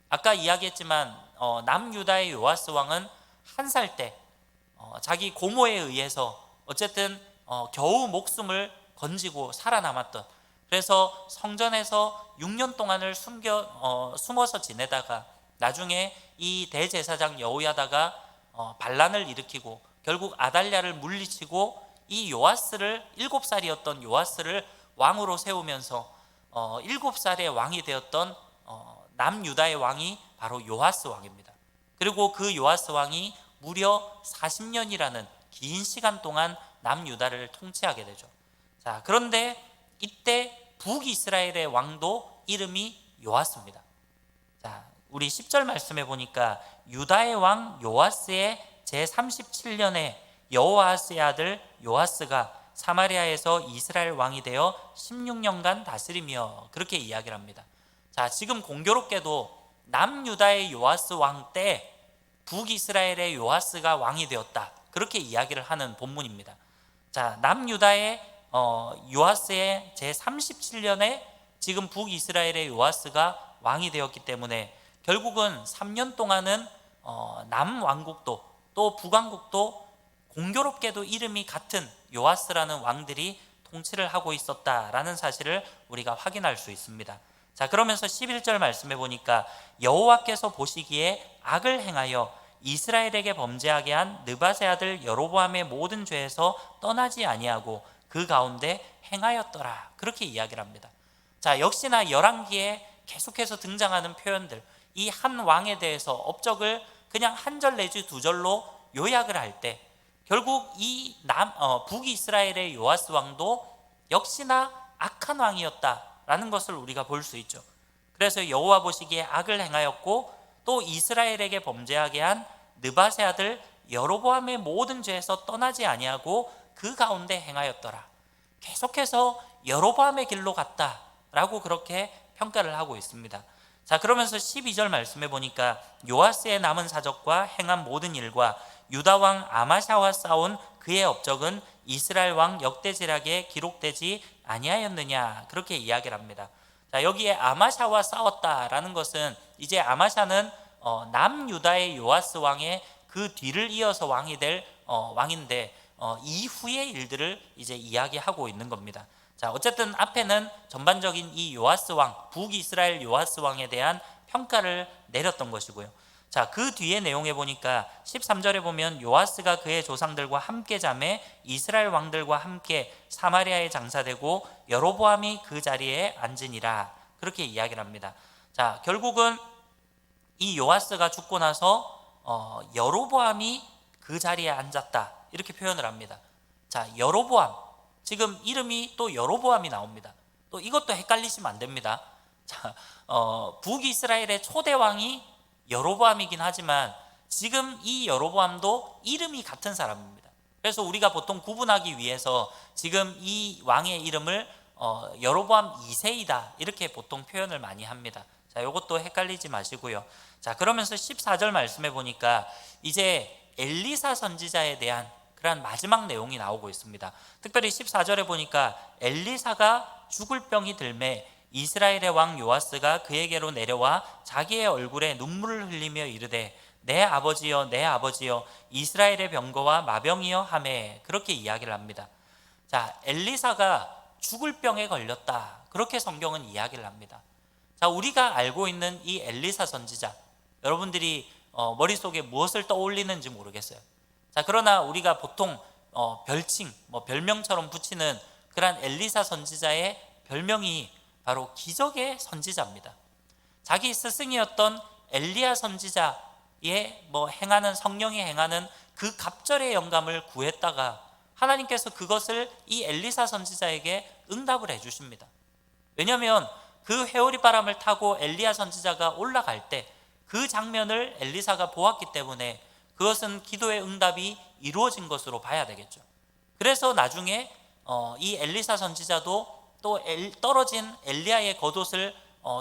아까 이야기했지만 남유다의 요아스 왕은 한 살 때 자기 고모에 의해서 어쨌든 겨우 목숨을 건지고 살아남았던, 그래서 성전에서 6년 동안을 숨어서 지내다가 나중에 이 대제사장 여호야다가 반란을 일으키고 결국 아달랴를 물리치고 이 요아스를 7살이었던 요아스를 왕으로 세우면서 7살의 왕이 되었던 남유다의 왕이 바로 요아스 왕입니다. 그리고 그 요아스 왕이 무려 40년이라는 긴 시간 동안 남유다를 통치하게 되죠. 자, 그런데 이때 북이스라엘의 왕도 이름이 요아스입니다. 자, 우리 10절 말씀해 보니까 유다의 왕 요아스의 제37년에 여호아하스의 아들 요아스가 사마리아에서 이스라엘 왕이 되어 16년간 다스리며, 그렇게 이야기를 합니다. 자, 지금 공교롭게도 남유다의 요아스 왕 때 북이스라엘의 요아스가 왕이 되었다, 그렇게 이야기를 하는 본문입니다. 자, 남유다의 요아스의 제37년에 지금 북이스라엘의 요아스가 왕이 되었기 때문에 결국은 3년 동안은 남왕국도 또 북왕국도 공교롭게도 이름이 같은 요아스라는 왕들이 통치를 하고 있었다라는 사실을 우리가 확인할 수 있습니다. 자, 그러면서 11절 말씀해 보니까 여호와께서 보시기에 악을 행하여 이스라엘에게 범죄하게 한 느밧의 아들 여로보암의 모든 죄에서 떠나지 아니하고 그 가운데 행하였더라, 그렇게 이야기를 합니다. 자, 역시나 열왕기에 계속해서 등장하는 표현들, 이 한 왕에 대해서 업적을 그냥 한 절 내지 두 절로 요약을 할 때 결국 이 북이스라엘의 요아스 왕도 역시나 악한 왕이었다라는 것을 우리가 볼 수 있죠. 그래서 여호와 보시기에 악을 행하였고 또 이스라엘에게 범죄하게 한 느밧의 아들 여로보암의 모든 죄에서 떠나지 아니하고 그 가운데 행하였더라. 계속해서 여로보암의 길로 갔다라고 그렇게 평가를 하고 있습니다. 자, 그러면서 12절 말씀해 보니까 요아스의 남은 사적과 행한 모든 일과 유다 왕 아마샤와 싸운 그의 업적은 이스라엘 왕 역대지략에 기록되지 아니하였느냐, 그렇게 이야기를 합니다. 자, 여기에 아마샤와 싸웠다라는 것은 이제 아마샤는 남유다의 요아스 왕의 그 뒤를 이어서 왕이 될 왕인데 이후의 일들을 이제 이야기하고 있는 겁니다. 자, 어쨌든 앞에는 전반적인 이 요아스 왕, 북이스라엘 요아스 왕에 대한 평가를 내렸던 것이고요. 자, 그 뒤에 내용에 보니까 13절에 보면 요아스가 그의 조상들과 함께 잠에 이스라엘 왕들과 함께 사마리아에 장사되고 여로보암이 그 자리에 앉으니라, 그렇게 이야기를 합니다. 자, 결국은 이 요아스가 죽고 나서 여로보암이 그 자리에 앉았다, 이렇게 표현을 합니다. 자, 여로보암, 지금 이름이 또 여로보암이 나옵니다. 또 이것도 헷갈리시면 안 됩니다. 자, 북이스라엘의 초대 왕이 여로보암이긴 하지만 지금 이 여로보암도 이름이 같은 사람입니다. 그래서 우리가 보통 구분하기 위해서 지금 이 왕의 이름을 여로보암 2세이다 이렇게 보통 표현을 많이 합니다. 자, 이것도 헷갈리지 마시고요. 자, 그러면서 14절 말씀해 보니까 이제 엘리사 선지자에 대한 그런 마지막 내용이 나오고 있습니다. 특별히 14절에 보니까 엘리사가 죽을 병이 들매 이스라엘의 왕 요아스가 그에게로 내려와 자기의 얼굴에 눈물을 흘리며 이르되 내 아버지여 내 아버지여 이스라엘의 병거와 마병이여 하매 그렇게 이야기를 합니다. 자, 엘리사가 죽을 병에 걸렸다 그렇게 성경은 이야기를 합니다. 자, 우리가 알고 있는 이 엘리사 선지자 여러분들이 머릿속에 무엇을 떠올리는지 모르겠어요. 자, 그러나 우리가 보통 별칭, 별명처럼 붙이는 그런 엘리사 선지자의 별명이 바로 기적의 선지자입니다. 자기 스승이었던 엘리야 선지자의 행하는 성령이 행하는 그 갑절의 영감을 구했다가 하나님께서 그것을 이 엘리사 선지자에게 응답을 해주십니다. 왜냐하면 그 회오리 바람을 타고 엘리야 선지자가 올라갈 때 그 장면을 엘리사가 보았기 때문에 그것은 기도의 응답이 이루어진 것으로 봐야 되겠죠. 그래서 나중에 이 엘리사 선지자도 또 떨어진 엘리야의 겉옷을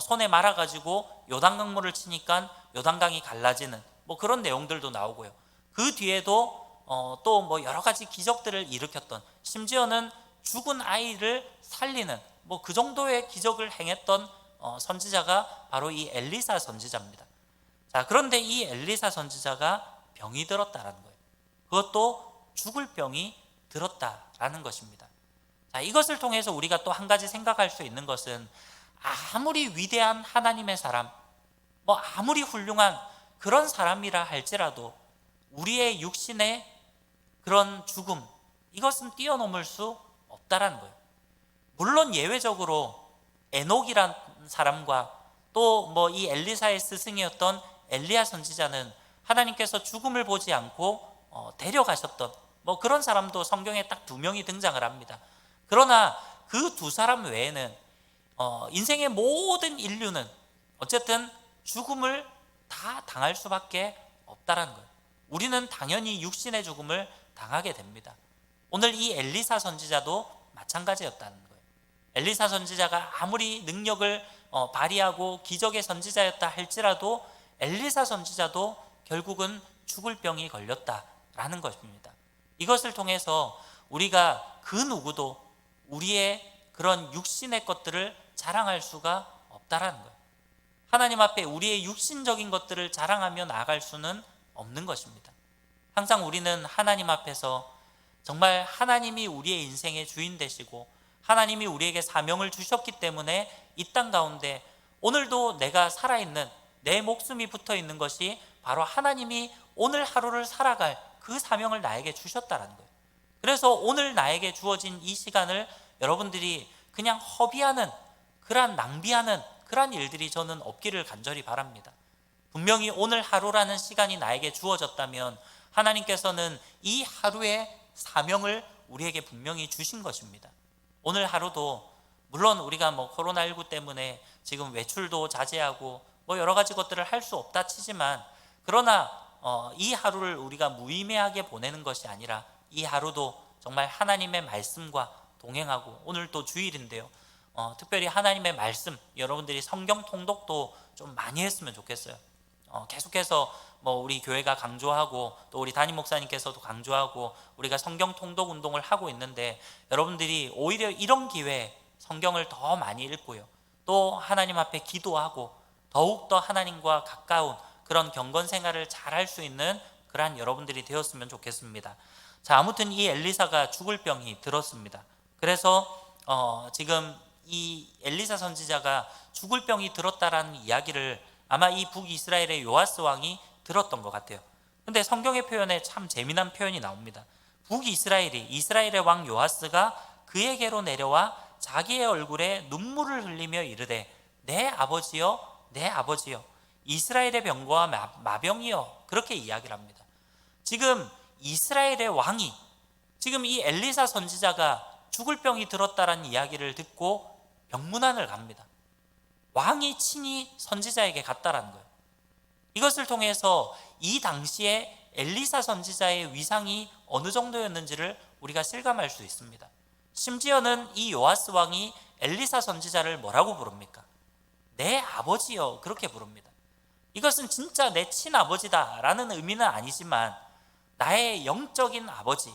손에 말아가지고 요단강물을 치니까 요단강이 갈라지는 그런 내용들도 나오고요. 그 뒤에도 또 여러 가지 기적들을 일으켰던 심지어는 죽은 아이를 살리는 그 정도의 기적을 행했던 선지자가 바로 이 엘리사 선지자입니다. 자, 그런데 이 엘리사 선지자가 병이 들었다라는 거예요. 그것도 죽을 병이 들었다라는 것입니다. 자, 이것을 통해서 우리가 또 한 가지 생각할 수 있는 것은 아무리 위대한 하나님의 사람, 아무리 훌륭한 그런 사람이라 할지라도 우리의 육신의 그런 죽음, 이것은 뛰어넘을 수 없다라는 거예요. 물론 예외적으로 에녹이란 사람과 또 이 엘리사의 스승이었던 엘리야 선지자는 하나님께서 죽음을 보지 않고 데려가셨던 그런 사람도 성경에 딱 2명이 등장을 합니다. 그러나 그 2사람 외에는 인생의 모든 인류는 어쨌든 죽음을 다 당할 수밖에 없다라는 거예요. 우리는 당연히 육신의 죽음을 당하게 됩니다. 오늘 이 엘리사 선지자도 마찬가지였다는 거예요. 엘리사 선지자가 아무리 능력을 발휘하고 기적의 선지자였다 할지라도 엘리사 선지자도 결국은 죽을 병이 걸렸다라는 것입니다. 이것을 통해서 우리가 그 누구도 우리의 그런 육신의 것들을 자랑할 수가 없다라는 거예요. 하나님 앞에 우리의 육신적인 것들을 자랑하며 나아갈 수는 없는 것입니다. 항상 우리는 하나님 앞에서 정말 하나님이 우리의 인생의 주인 되시고 하나님이 우리에게 사명을 주셨기 때문에 이 땅 가운데 오늘도 내가 살아있는 내 목숨이 붙어 있는 것이 바로 하나님이 오늘 하루를 살아갈 그 사명을 나에게 주셨다는 거예요. 그래서 오늘 나에게 주어진 이 시간을 여러분들이 그냥 허비하는 그러한 낭비하는 그러한 일들이 저는 없기를 간절히 바랍니다. 분명히 오늘 하루라는 시간이 나에게 주어졌다면 하나님께서는 이 하루의 사명을 우리에게 분명히 주신 것입니다. 오늘 하루도 물론 우리가 코로나19 때문에 지금 외출도 자제하고 여러 가지 것들을 할 수 없다 치지만 그러나 이 하루를 우리가 무의미하게 보내는 것이 아니라 이 하루도 정말 하나님의 말씀과 동행하고 오늘 또 주일인데요. 특별히 하나님의 말씀 여러분들이 성경 통독도 좀 많이 했으면 좋겠어요. 계속해서 우리 교회가 강조하고 또 우리 담임 목사님께서도 강조하고 우리가 성경 통독 운동을 하고 있는데 여러분들이 오히려 이런 기회에 성경을 더 많이 읽고요. 또 하나님 앞에 기도하고 더욱더 하나님과 가까운 그런 경건 생활을 잘할 수 있는 그러한 여러분들이 되었으면 좋겠습니다. 자, 아무튼 이 엘리사가 죽을 병이 들었습니다. 그래서 지금 이 엘리사 선지자가 죽을 병이 들었다라는 이야기를 아마 이 북이스라엘의 요아스 왕이 들었던 것 같아요. 근데 성경의 표현에 참 재미난 표현이 나옵니다. 북이스라엘이 이스라엘의 왕 요아스가 그에게로 내려와 자기의 얼굴에 눈물을 흘리며 이르되 내 아버지여 내 아버지여 이스라엘의 병거와 마병이여 그렇게 이야기를 합니다. 지금 이스라엘의 왕이 지금 이 엘리사 선지자가 죽을 병이 들었다라는 이야기를 듣고 병문안을 갑니다. 왕이 친히 선지자에게 갔다라는 거예요. 이것을 통해서 이 당시에 엘리사 선지자의 위상이 어느 정도였는지를 우리가 실감할 수 있습니다. 심지어는 이 요아스 왕이 엘리사 선지자를 뭐라고 부릅니까? 내 아버지여, 그렇게 부릅니다. 이것은 진짜 내 친아버지다라는 의미는 아니지만 나의 영적인 아버지,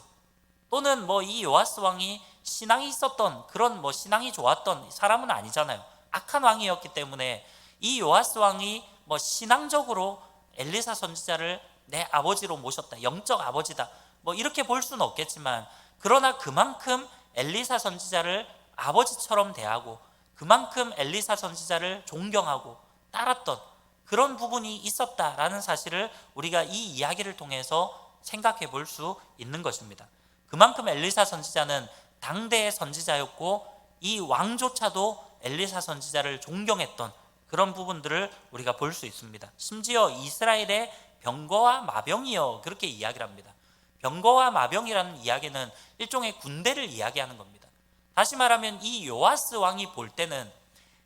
또는 이 요아스 왕이 신앙이 있었던 그런 신앙이 좋았던 사람은 아니잖아요. 악한 왕이었기 때문에 이 요아스 왕이 신앙적으로 엘리사 선지자를 내 아버지로 모셨다, 영적 아버지다, 이렇게 볼 수는 없겠지만, 그러나 그만큼 엘리사 선지자를 아버지처럼 대하고 그만큼 엘리사 선지자를 존경하고 따랐던 그런 부분이 있었다라는 사실을 우리가 이 이야기를 통해서 생각해 볼 수 있는 것입니다. 그만큼 엘리사 선지자는 당대의 선지자였고 이 왕조차도 엘리사 선지자를 존경했던 그런 부분들을 우리가 볼 수 있습니다. 심지어 이스라엘의 병거와 마병이여, 그렇게 이야기를 합니다. 병거와 마병이라는 이야기는 일종의 군대를 이야기하는 겁니다. 다시 말하면 이 요아스 왕이 볼 때는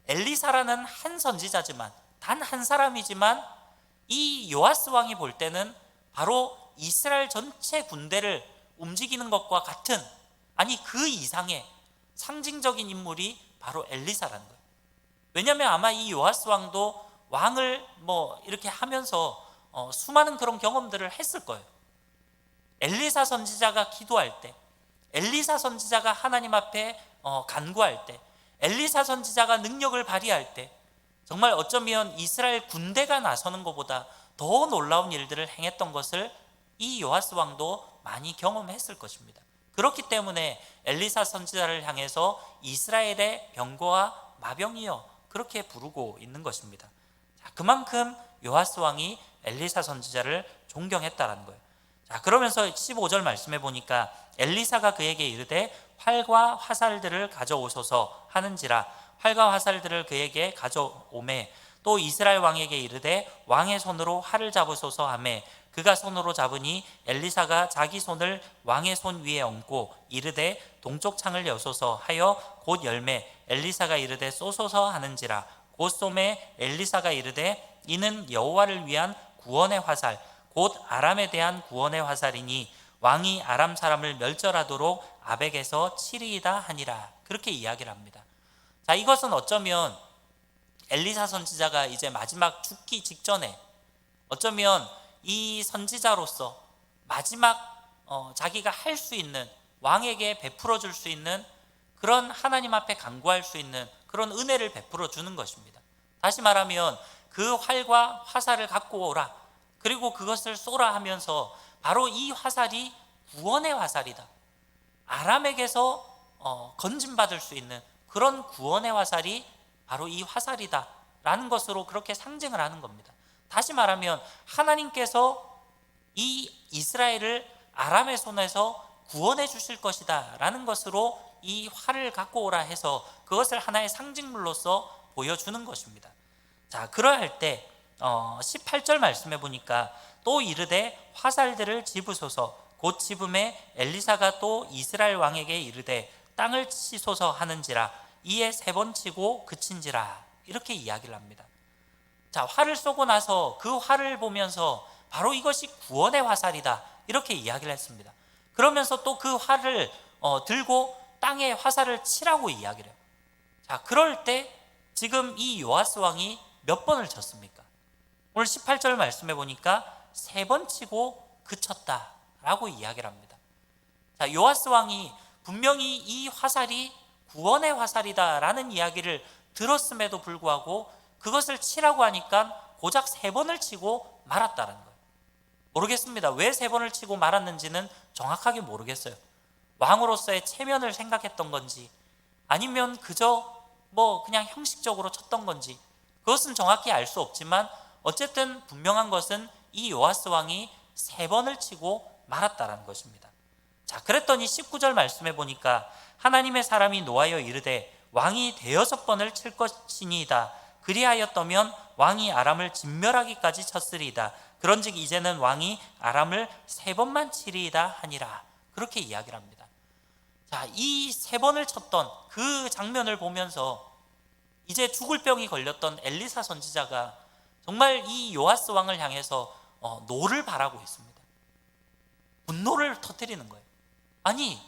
엘리사라는 한 선지자지만, 단 한 사람이지만, 이 요아스 왕이 볼 때는 바로 이스라엘 전체 군대를 움직이는 것과 같은, 아니 그 이상의 상징적인 인물이 바로 엘리사라는 거예요. 왜냐하면 아마 이 요아스 왕도 왕을 이렇게 하면서 수많은 그런 경험들을 했을 거예요. 엘리사 선지자가 기도할 때, 엘리사 선지자가 하나님 앞에 간구할 때, 엘리사 선지자가 능력을 발휘할 때, 정말 어쩌면 이스라엘 군대가 나서는 것보다 더 놀라운 일들을 행했던 것을 이 요아스 왕도 많이 경험했을 것입니다. 그렇기 때문에 엘리사 선지자를 향해서 이스라엘의 병거와 마병이여, 그렇게 부르고 있는 것입니다. 자, 그만큼 요아스 왕이 엘리사 선지자를 존경했다라는 거예요. 자, 그러면서 15절 말씀해 보니까 엘리사가 그에게 이르되 활과 화살들을 가져오소서 하는지라. 활과 화살들을 그에게 가져오매 또 이스라엘 왕에게 이르되 왕의 손으로 활을 잡으소서 하매 그가 손으로 잡으니 엘리사가 자기 손을 왕의 손 위에 얹고 이르되 동쪽 창을 여소서 하여 곧 열매 엘리사가 이르되 쏘소서 하는지라. 곧 쏘매 엘리사가 이르되 이는 여호와를 위한 구원의 화살 곧 아람에 대한 구원의 화살이니 왕이 아람 사람을 멸절하도록 아벡에서 치리이다 하니라. 그렇게 이야기를 합니다. 자, 이것은 어쩌면 엘리사 선지자가 이제 마지막 죽기 직전에 어쩌면 이 선지자로서 마지막 자기가 할 수 있는, 왕에게 베풀어 줄 수 있는 그런, 하나님 앞에 간구할 수 있는 그런 은혜를 베풀어 주는 것입니다. 다시 말하면 그 활과 화살을 갖고 오라, 그리고 그것을 쏘라 하면서 바로 이 화살이 구원의 화살이다, 아람에게서 건진받을 수 있는 그런 구원의 화살이 바로 이 화살이다 라는 것으로 그렇게 상징을 하는 겁니다. 다시 말하면 하나님께서 이 이스라엘을 아람의 손에서 구원해 주실 것이다 라는 것으로 이 활을 갖고 오라 해서 그것을 하나의 상징물로서 보여주는 것입니다. 자, 그러할 때 18절 말씀해 보니까 또 이르되 화살들을 집으소서. 곧 집음에 엘리사가 또 이스라엘 왕에게 이르되 땅을 치소서 하는지라. 이에 3번 치고 그친지라. 이렇게 이야기를 합니다. 자, 활을 쏘고 나서 그 활을 보면서 바로 이것이 구원의 화살이다, 이렇게 이야기를 했습니다. 그러면서 또 그 활을 들고 땅에 화살을 치라고 이야기를 해요. 자, 그럴 때 지금 이 요아스 왕이 몇 번을 쳤습니까? 오늘 18절 말씀해 보니까 3번 치고 그쳤다 라고 이야기를 합니다. 자, 요아스 왕이 분명히 이 화살이 구원의 화살이다 라는 이야기를 들었음에도 불구하고 그것을 치라고 하니까 고작 3번을 치고 말았다는 거예요. 모르겠습니다. 왜 3번을 치고 말았는지는 정확하게 모르겠어요. 왕으로서의 체면을 생각했던 건지, 아니면 그저 그냥 형식적으로 쳤던 건지, 그것은 정확히 알 수 없지만 어쨌든 분명한 것은 이 요아스 왕이 3번을 치고 말았다는 것입니다. 자, 그랬더니 19절 말씀해 보니까 하나님의 사람이 노하여 이르되 왕이 6번을 칠 것이니이다. 그리하였더면 왕이 아람을 진멸하기까지 쳤으리이다. 그런즉 이제는 왕이 아람을 3번만 치리이다 하니라. 그렇게 이야기를 합니다. 자, 이 3번을 쳤던 그 장면을 보면서 이제 죽을 병이 걸렸던 엘리사 선지자가 정말 이 요아스 왕을 향해서 노를 바라고 있습니다. 분노를 터뜨리는 거예요. 아니,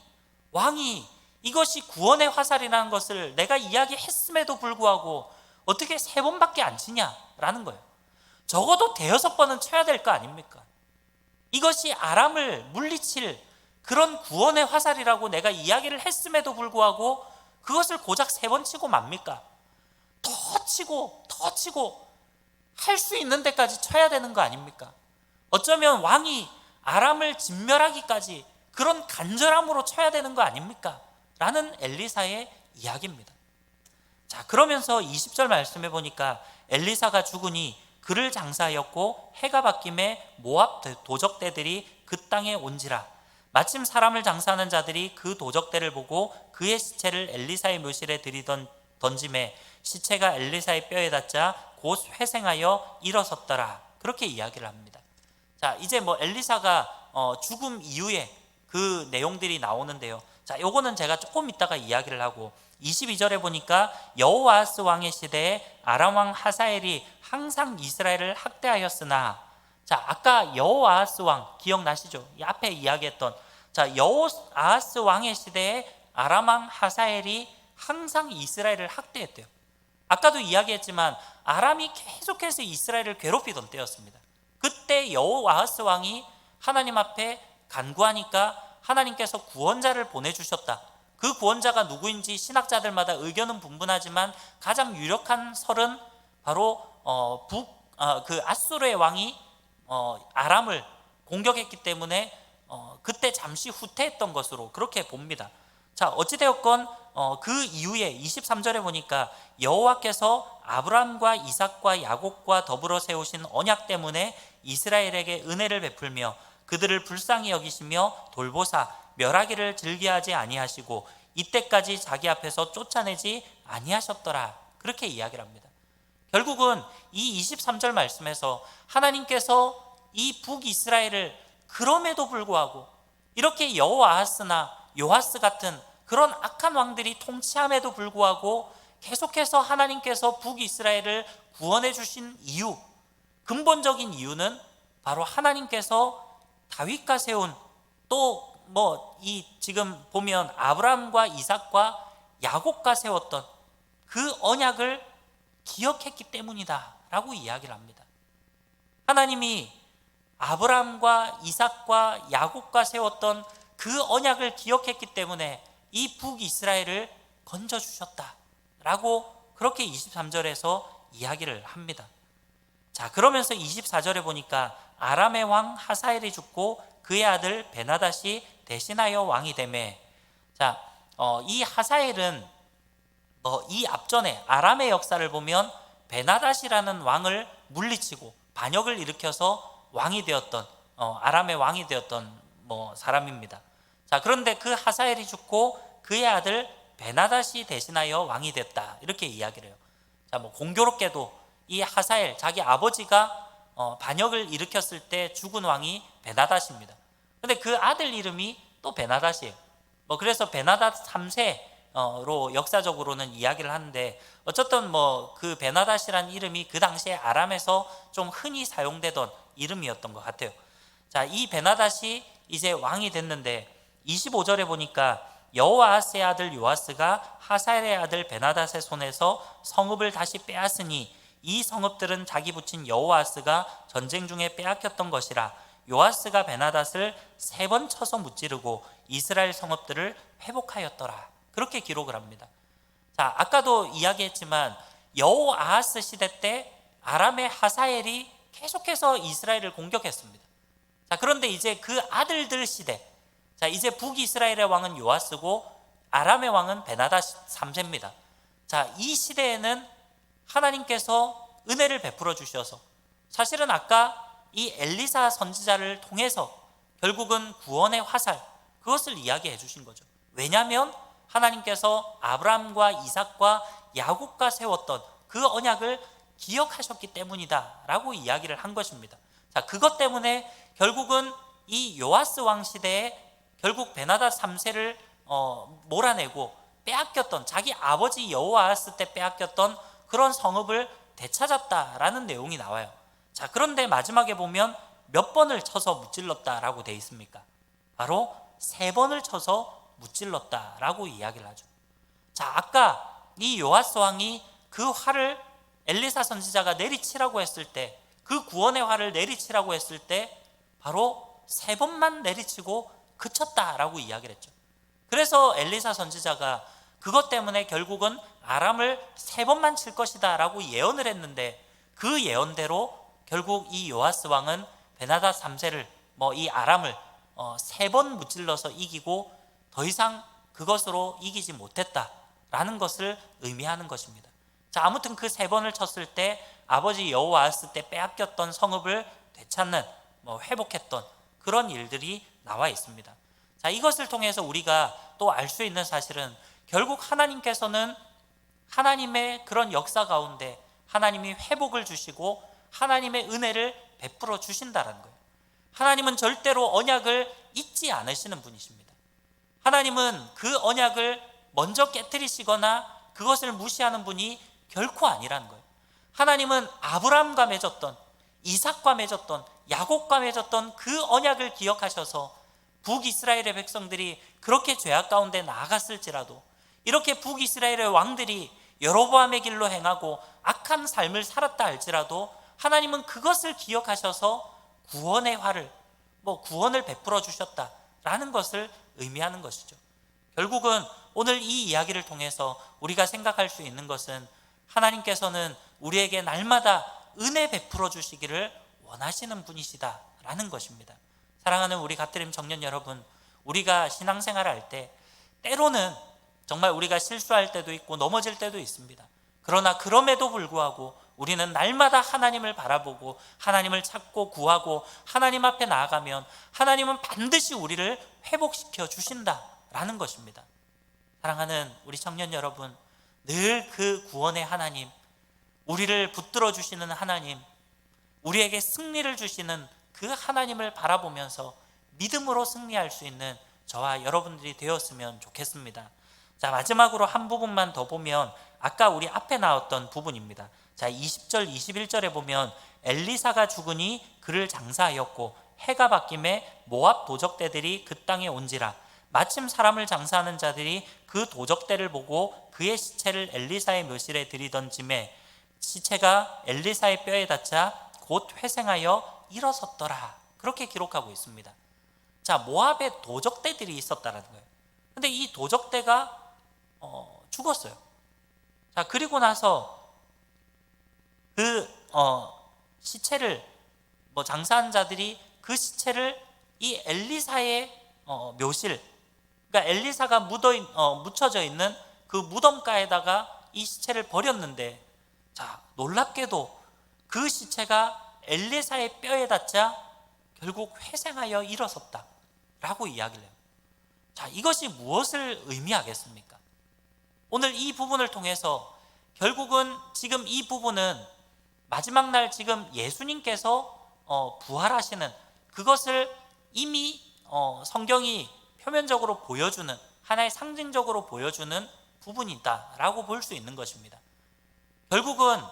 왕이 이것이 구원의 화살이라는 것을 내가 이야기했음에도 불구하고 어떻게 3번밖에 안 치냐라는 거예요. 적어도 5번은 쳐야 될 거 아닙니까? 이것이 아람을 물리칠 그런 구원의 화살이라고 내가 이야기를 했음에도 불구하고 그것을 고작 3번 치고 맙니까? 더 치고 할 수 있는 데까지 쳐야 되는 거 아닙니까? 어쩌면 왕이 아람을 진멸하기까지 그런 간절함으로 쳐야 되는 거 아닙니까? 라는 엘리사의 이야기입니다. 자, 그러면서 20절 말씀해 보니까 엘리사가 죽으니 그를 장사하였고 해가 바뀜에 모압 도적대들이 그 땅에 온지라. 마침 사람을 장사하는 자들이 그 도적대를 보고 그의 시체를 엘리사의 묘실에 던짐에 시체가 엘리사의 뼈에 닿자 곧 회생하여 일어섰더라. 그렇게 이야기를 합니다. 자, 이제 뭐 엘리사가 죽음 이후에 그 내용들이 나오는데요. 자, 요거는 제가 조금 이따가 이야기를 하고 22절에 보니까 여호아스 왕의 시대에 아람 왕 하사엘이 항상 이스라엘을 학대하였으나, 자, 아까 여호아스 왕 기억나시죠? 이 앞에 이야기했던, 자, 여호아스 왕의 시대에 아람 왕 하사엘이 항상 이스라엘을 학대했대요. 아까도 이야기했지만 아람이 계속해서 이스라엘을 괴롭히던 때였습니다. 그때 여호아스 왕이 하나님 앞에 간구하니까 하나님께서 구원자를 보내주셨다. 그 구원자가 누구인지 신학자들마다 의견은 분분하지만 가장 유력한 설은 바로 그 아수르의 왕이 아람을 공격했기 때문에 그때 잠시 후퇴했던 것으로 그렇게 봅니다. 자, 어찌되었건 그 이후에 23절에 보니까 여호와께서 아브라함과 이삭과 야곱과 더불어 세우신 언약 때문에 이스라엘에게 은혜를 베풀며 그들을 불쌍히 여기시며 돌보사 멸하기를 즐겨하지 아니하시고 이때까지 자기 앞에서 쫓아내지 아니하셨더라. 그렇게 이야기를 합니다. 결국은 이 23절 말씀에서 하나님께서 이 북이스라엘을 그럼에도 불구하고 이렇게 여호아하스나 요하스 같은 그런 악한 왕들이 통치함에도 불구하고 계속해서 하나님께서 북이스라엘을 구원해 주신 이유, 근본적인 이유는 바로 하나님께서 다윗과 세운, 또 이 지금 보면 아브라함과 이삭과 야곱과 세웠던 그 언약을 기억했기 때문이다 라고 이야기를 합니다. 하나님이 아브라함과 이삭과 야곱과 세웠던 그 언약을 기억했기 때문에 이 북이스라엘을 건져주셨다 라고 그렇게 23절에서 이야기를 합니다. 자, 그러면서 24절에 보니까 아람의 왕 하사엘이 죽고 그의 아들 베나닷이 대신하여 왕이 되매, 자, 이 하사엘은 이 앞전에 아람의 역사를 보면 베나닷이라는 왕을 물리치고 반역을 일으켜서 왕이 되었던 아람의 왕이 되었던 사람입니다. 자, 그런데 그 하사엘이 죽고 그의 아들 베나닷이 대신하여 왕이 됐다 이렇게 이야기를 해요. 자, 공교롭게도 이 하사엘 자기 아버지가 반역을 일으켰을 때 죽은 왕이 베나닷입니다. 근데 그 아들 이름이 또 베나닷이에요. 그래서 베나닷 3세로 역사적으로는 이야기를 하는데, 어쨌든 그 베나닷이라는 이름이 그 당시에 아람에서 좀 흔히 사용되던 이름이었던 것 같아요. 자, 이 베나닷이 이제 왕이 됐는데 25절에 보니까 여호아스의 아들 요아스가 하사엘의 아들 베나닷의 손에서 성읍을 다시 빼앗으니 이 성읍들은 자기 붙인 여호아스가 전쟁 중에 빼앗겼던 것이라. 요아스가 베나닷을 3번 쳐서 무찌르고 이스라엘 성읍들을 회복하였더라. 그렇게 기록을 합니다. 자, 아까도 이야기했지만 여호아하스 시대 때 아람의 하사엘이 계속해서 이스라엘을 공격했습니다. 자, 그런데 이제 그 아들들 시대, 자, 이제 북이스라엘의 왕은 요아스고 아람의 왕은 베나닷 3세입니다. 자, 이 시대에는 하나님께서 은혜를 베풀어 주셔서 사실은 아까 이 엘리사 선지자를 통해서 결국은 구원의 화살, 그것을 이야기해 주신 거죠. 왜냐하면 하나님께서 아브라함과 이삭과 야곱과 세웠던 그 언약을 기억하셨기 때문이다 라고 이야기를 한 것입니다. 자, 그것 때문에 결국은 이 요아스 왕 시대에 결국 베나닷 3세를 몰아내고 빼앗겼던, 자기 아버지 여호아하스 때 빼앗겼던 그런 성읍을 되찾았다라는 내용이 나와요. 자, 그런데 마지막에 보면 몇 번을 쳐서 무찔렀다라고 돼 있습니까? 바로 3번을 쳐서 무찔렀다라고 이야기를 하죠. 자, 아까 이 요아스 왕이 그 화를 엘리사 선지자가 내리치라고 했을 때, 그 구원의 화를 내리치라고 했을 때 바로 3번만 내리치고 그쳤다라고 이야기를 했죠. 그래서 엘리사 선지자가 그것 때문에 결국은 아람을 3번만 칠 것이다 라고 예언을 했는데, 그 예언대로 결국 이 요아스 왕은 베나닷 3세를 이 아람을 3번 무찔러서 이기고 더 이상 그것으로 이기지 못했다라는 것을 의미하는 것입니다. 자, 아무튼 그 3번을 쳤을 때 아버지 여호아하스 때 빼앗겼던 성읍을 되찾는, 회복했던 그런 일들이 나와 있습니다. 자, 이것을 통해서 우리가 또 알 수 있는 사실은 결국 하나님께서는 하나님의 그런 역사 가운데 하나님이 회복을 주시고 하나님의 은혜를 베풀어 주신다는 거예요. 하나님은 절대로 언약을 잊지 않으시는 분이십니다. 하나님은 그 언약을 먼저 깨뜨리시거나 그것을 무시하는 분이 결코 아니라는 거예요. 하나님은 아브라함과 맺었던, 이삭과 맺었던, 야곱과 맺었던 그 언약을 기억하셔서 북이스라엘의 백성들이 그렇게 죄악 가운데 나아갔을지라도, 이렇게 북이스라엘의 왕들이 여로보암의 길로 행하고 악한 삶을 살았다 할지라도 하나님은 그것을 기억하셔서 구원의 화를, 구원을 베풀어 주셨다라는 것을 의미하는 것이죠. 결국은 오늘 이 이야기를 통해서 우리가 생각할 수 있는 것은 하나님께서는 우리에게 날마다 은혜 베풀어 주시기를 원하시는 분이시다라는 것입니다. 사랑하는 우리 갓드림 청년 여러분, 우리가 신앙생활을 할 때 때로는 정말 우리가 실수할 때도 있고 넘어질 때도 있습니다. 그러나 그럼에도 불구하고 우리는 날마다 하나님을 바라보고 하나님을 찾고 구하고 하나님 앞에 나아가면 하나님은 반드시 우리를 회복시켜 주신다라는 것입니다. 사랑하는 우리 청년 여러분, 늘 그 구원의 하나님, 우리를 붙들어 주시는 하나님, 우리에게 승리를 주시는 그 하나님을 바라보면서 믿음으로 승리할 수 있는 저와 여러분들이 되었으면 좋겠습니다. 자, 마지막으로 한 부분만 더 보면 아까 우리 앞에 나왔던 부분입니다. 자, 20절 21절에 보면 엘리사가 죽으니 그를 장사하였고 해가 바뀜에 모압 도적대들이 그 땅에 온지라 마침 사람을 장사하는 자들이 그 도적대를 보고 그의 시체를 엘리사의 묘실에 들이던짐에 시체가 엘리사의 뼈에 닿자 곧 회생하여 일어섰더라. 그렇게 기록하고 있습니다. 자, 모압에 도적대들이 있었다는 거예요. 근데 이 도적대가 죽었어요. 자, 그리고 나서 그 시체를 장사한 자들이 그 시체를 이 엘리사의 묘실, 그러니까 엘리사가 묻혀져 있는 그 무덤가에다가 이 시체를 버렸는데, 자, 놀랍게도 그 시체가 엘리사의 뼈에 닿자 결국 회생하여 일어섰다라고 이야기를 해요. 자, 이것이 무엇을 의미하겠습니까? 오늘 이 부분을 통해서 결국은 지금 이 부분은 마지막 날 지금 예수님께서 부활하시는 그것을 이미 성경이 표면적으로 보여주는, 하나의 상징적으로 보여주는 부분이다라고 볼 수 있는 것입니다. 결국은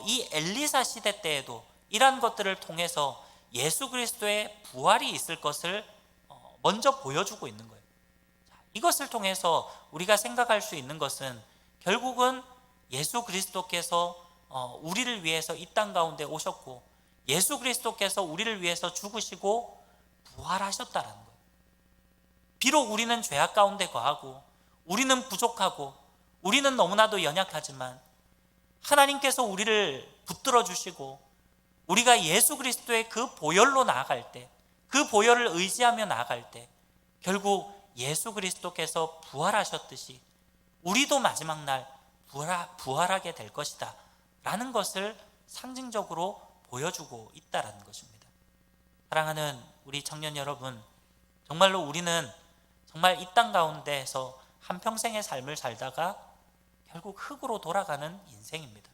이 엘리사 시대 때에도 이러한 것들을 통해서 예수 그리스도의 부활이 있을 것을 먼저 보여주고 있는 거예요. 이것을 통해서 우리가 생각할 수 있는 것은 결국은 예수 그리스도께서 우리를 위해서 이 땅 가운데 오셨고 예수 그리스도께서 우리를 위해서 죽으시고 부활하셨다는 거예요. 비록 우리는 죄악 가운데 거하고 우리는 부족하고 우리는 너무나도 연약하지만 하나님께서 우리를 붙들어 주시고 우리가 예수 그리스도의 그 보혈로 나아갈 때, 그 보혈을 의지하며 나아갈 때 결국 예수 그리스도께서 부활하셨듯이 우리도 마지막 날 부활하게 될 것이다 라는 것을 상징적으로 보여주고 있다는 것입니다. 사랑하는 우리 청년 여러분, 정말로 우리는 정말 이 땅 가운데에서 한평생의 삶을 살다가 결국 흙으로 돌아가는 인생입니다.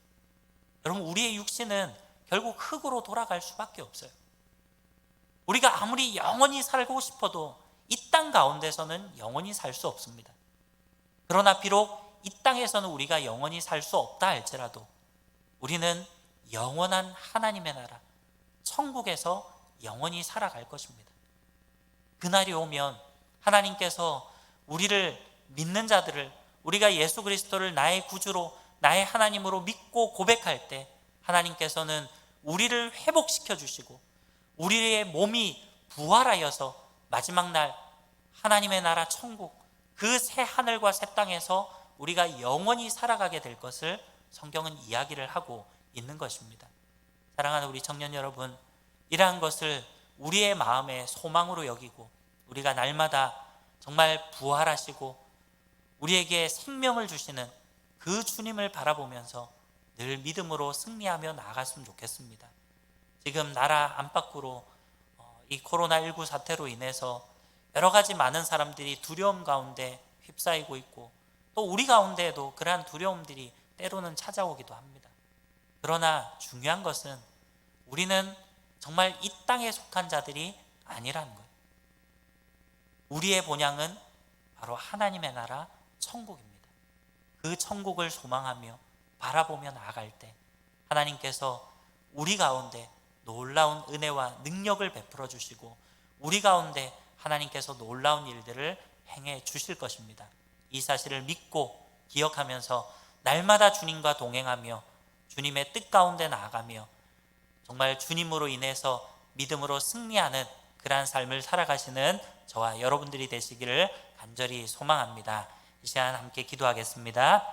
여러분, 우리의 육신은 결국 흙으로 돌아갈 수밖에 없어요. 우리가 아무리 영원히 살고 싶어도 이 땅 가운데서는 영원히 살 수 없습니다. 그러나 비록 이 땅에서는 우리가 영원히 살 수 없다 할지라도 우리는 영원한 하나님의 나라, 천국에서 영원히 살아갈 것입니다. 그날이 오면 하나님께서 우리를 믿는 자들을, 우리가 예수 그리스도를 나의 구주로, 나의 하나님으로 믿고 고백할 때 하나님께서는 우리를 회복시켜 주시고 우리의 몸이 부활하여서 마지막 날 하나님의 나라 천국, 그 새 하늘과 새 땅에서 우리가 영원히 살아가게 될 것을 성경은 이야기를 하고 있는 것입니다. 사랑하는 우리 청년 여러분, 이러한 것을 우리의 마음의 소망으로 여기고 우리가 날마다 정말 부활하시고 우리에게 생명을 주시는 그 주님을 바라보면서 늘 믿음으로 승리하며 나아갔으면 좋겠습니다. 지금 나라 안팎으로 이 코로나19 사태로 인해서 여러 가지 많은 사람들이 두려움 가운데 휩싸이고 있고 또 우리 가운데에도 그러한 두려움들이 때로는 찾아오기도 합니다. 그러나 중요한 것은 우리는 정말 이 땅에 속한 자들이 아니라는 거예요. 우리의 본향은 바로 하나님의 나라 천국입니다. 그 천국을 소망하며 바라보며 나아갈 때 하나님께서 우리 가운데 놀라운 은혜와 능력을 베풀어 주시고 우리 가운데 하나님께서 놀라운 일들을 행해 주실 것입니다. 이 사실을 믿고 기억하면서 날마다 주님과 동행하며 주님의 뜻 가운데 나아가며 정말 주님으로 인해서 믿음으로 승리하는 그러한 삶을 살아가시는 저와 여러분들이 되시기를 간절히 소망합니다. 이 시간 함께 기도하겠습니다.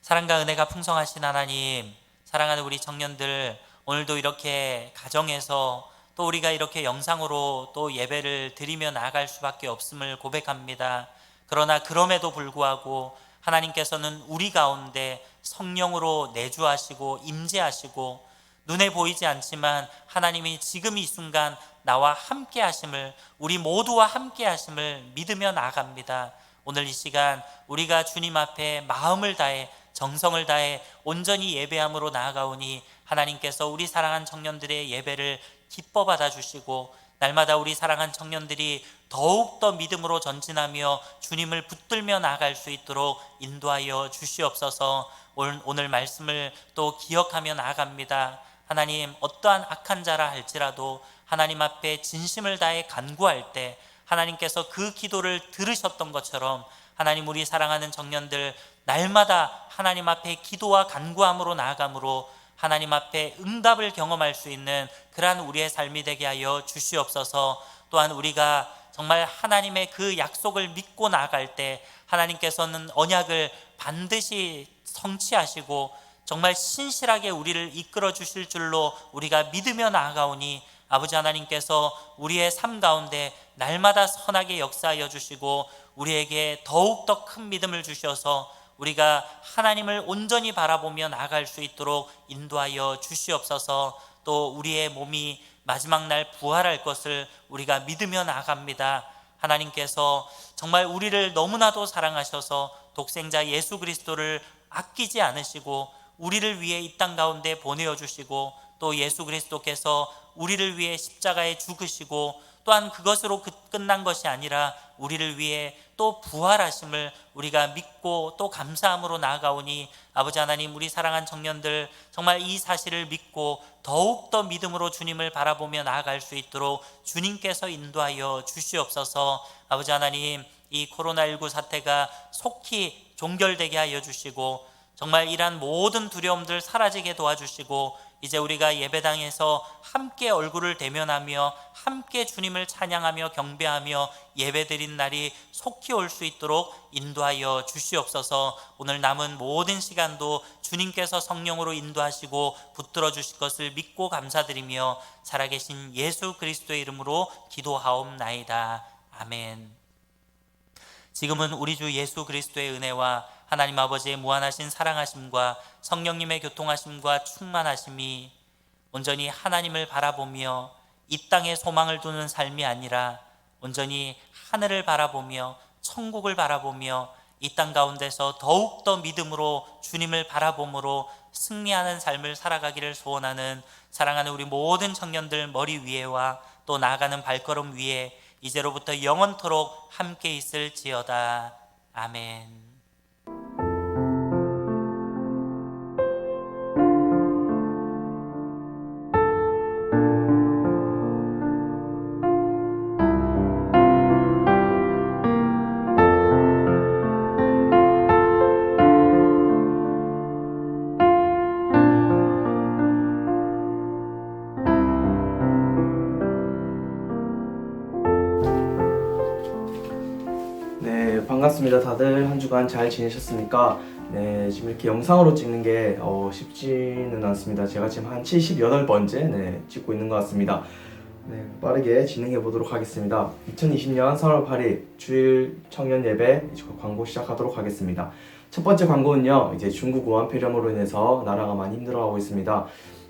사랑과 은혜가 풍성하신 하나님, 사랑하는 우리 청년들, 오늘도 이렇게 가정에서 또 우리가 이렇게 영상으로 또 예배를 드리며 나아갈 수밖에 없음을 고백합니다. 그러나 그럼에도 불구하고 하나님께서는 우리 가운데 성령으로 내주하시고 임재하시고 눈에 보이지 않지만 하나님이 지금 이 순간 나와 함께 하심을, 우리 모두와 함께 하심을 믿으며 나아갑니다. 오늘 이 시간 우리가 주님 앞에 마음을 다해 정성을 다해 온전히 예배함으로 나아가오니 하나님께서 우리 사랑한 청년들의 예배를 기뻐 받아주시고 날마다 우리 사랑한 청년들이 더욱더 믿음으로 전진하며 주님을 붙들며 나아갈 수 있도록 인도하여 주시옵소서. 오늘 말씀을 또 기억하며 나아갑니다. 하나님, 어떠한 악한 자라 할지라도 하나님 앞에 진심을 다해 간구할 때 하나님께서 그 기도를 들으셨던 것처럼 하나님, 우리 사랑하는 청년들 날마다 하나님 앞에 기도와 간구함으로 나아감으로 하나님 앞에 응답을 경험할 수 있는 그러한 우리의 삶이 되게 하여 주시옵소서. 또한 우리가 정말 하나님의 그 약속을 믿고 나아갈 때 하나님께서는 언약을 반드시 성취하시고 정말 신실하게 우리를 이끌어 주실 줄로 우리가 믿으며 나아가오니 아버지 하나님께서 우리의 삶 가운데 날마다 선하게 역사하여 주시고 우리에게 더욱더 큰 믿음을 주셔서 우리가 하나님을 온전히 바라보며 나아갈 수 있도록 인도하여 주시옵소서. 또 우리의 몸이 마지막 날 부활할 것을 우리가 믿으며 나아갑니다. 하나님께서 정말 우리를 너무나도 사랑하셔서 독생자 예수 그리스도를 아끼지 않으시고 우리를 위해 이 땅 가운데 보내어 주시고 또 예수 그리스도께서 우리를 위해 십자가에 죽으시고 또한 그것으로 끝난 것이 아니라 우리를 위해 또 부활하심을 우리가 믿고 또 감사함으로 나아가오니 아버지 하나님, 우리 사랑한 청년들 정말 이 사실을 믿고 더욱더 믿음으로 주님을 바라보며 나아갈 수 있도록 주님께서 인도하여 주시옵소서. 아버지 하나님, 이 코로나19 사태가 속히 종결되게 하여 주시고 정말 이러한 모든 두려움들 사라지게 도와주시고 이제 우리가 예배당에서 함께 얼굴을 대면하며 함께 주님을 찬양하며 경배하며 예배드린 날이 속히 올 수 있도록 인도하여 주시옵소서. 오늘 남은 모든 시간도 주님께서 성령으로 인도하시고 붙들어 주실 것을 믿고 감사드리며 살아계신 예수 그리스도의 이름으로 기도하옵나이다. 아멘. 지금은 우리 주 예수 그리스도의 은혜와 하나님 아버지의 무한하신 사랑하심과 성령님의 교통하심과 충만하심이 온전히 하나님을 바라보며 이 땅에 소망을 두는 삶이 아니라 온전히 하늘을 바라보며 천국을 바라보며 이 땅 가운데서 더욱더 믿음으로 주님을 바라봄으로 승리하는 삶을 살아가기를 소원하는 사랑하는 우리 모든 청년들 머리 위에와 또 나아가는 발걸음 위에 이제로부터 영원토록 함께 있을지어다. 아멘. 네, 반갑습니다. 다들 한 주간 잘 지내셨습니까? 네, 지금 이렇게 영상으로 찍는 게 쉽지는 않습니다. 제가 지금 한 78번째 찍고 있는 것 같습니다. 네, 빠르게 진행해 보도록 하겠습니다. 2020년 3월 8일 주일 청년 예배 광고 시작하도록 하겠습니다. 첫 번째 광고는요, 이제 중국 우한 폐렴으로 인해서 나라가 많이 힘들어하고 있습니다.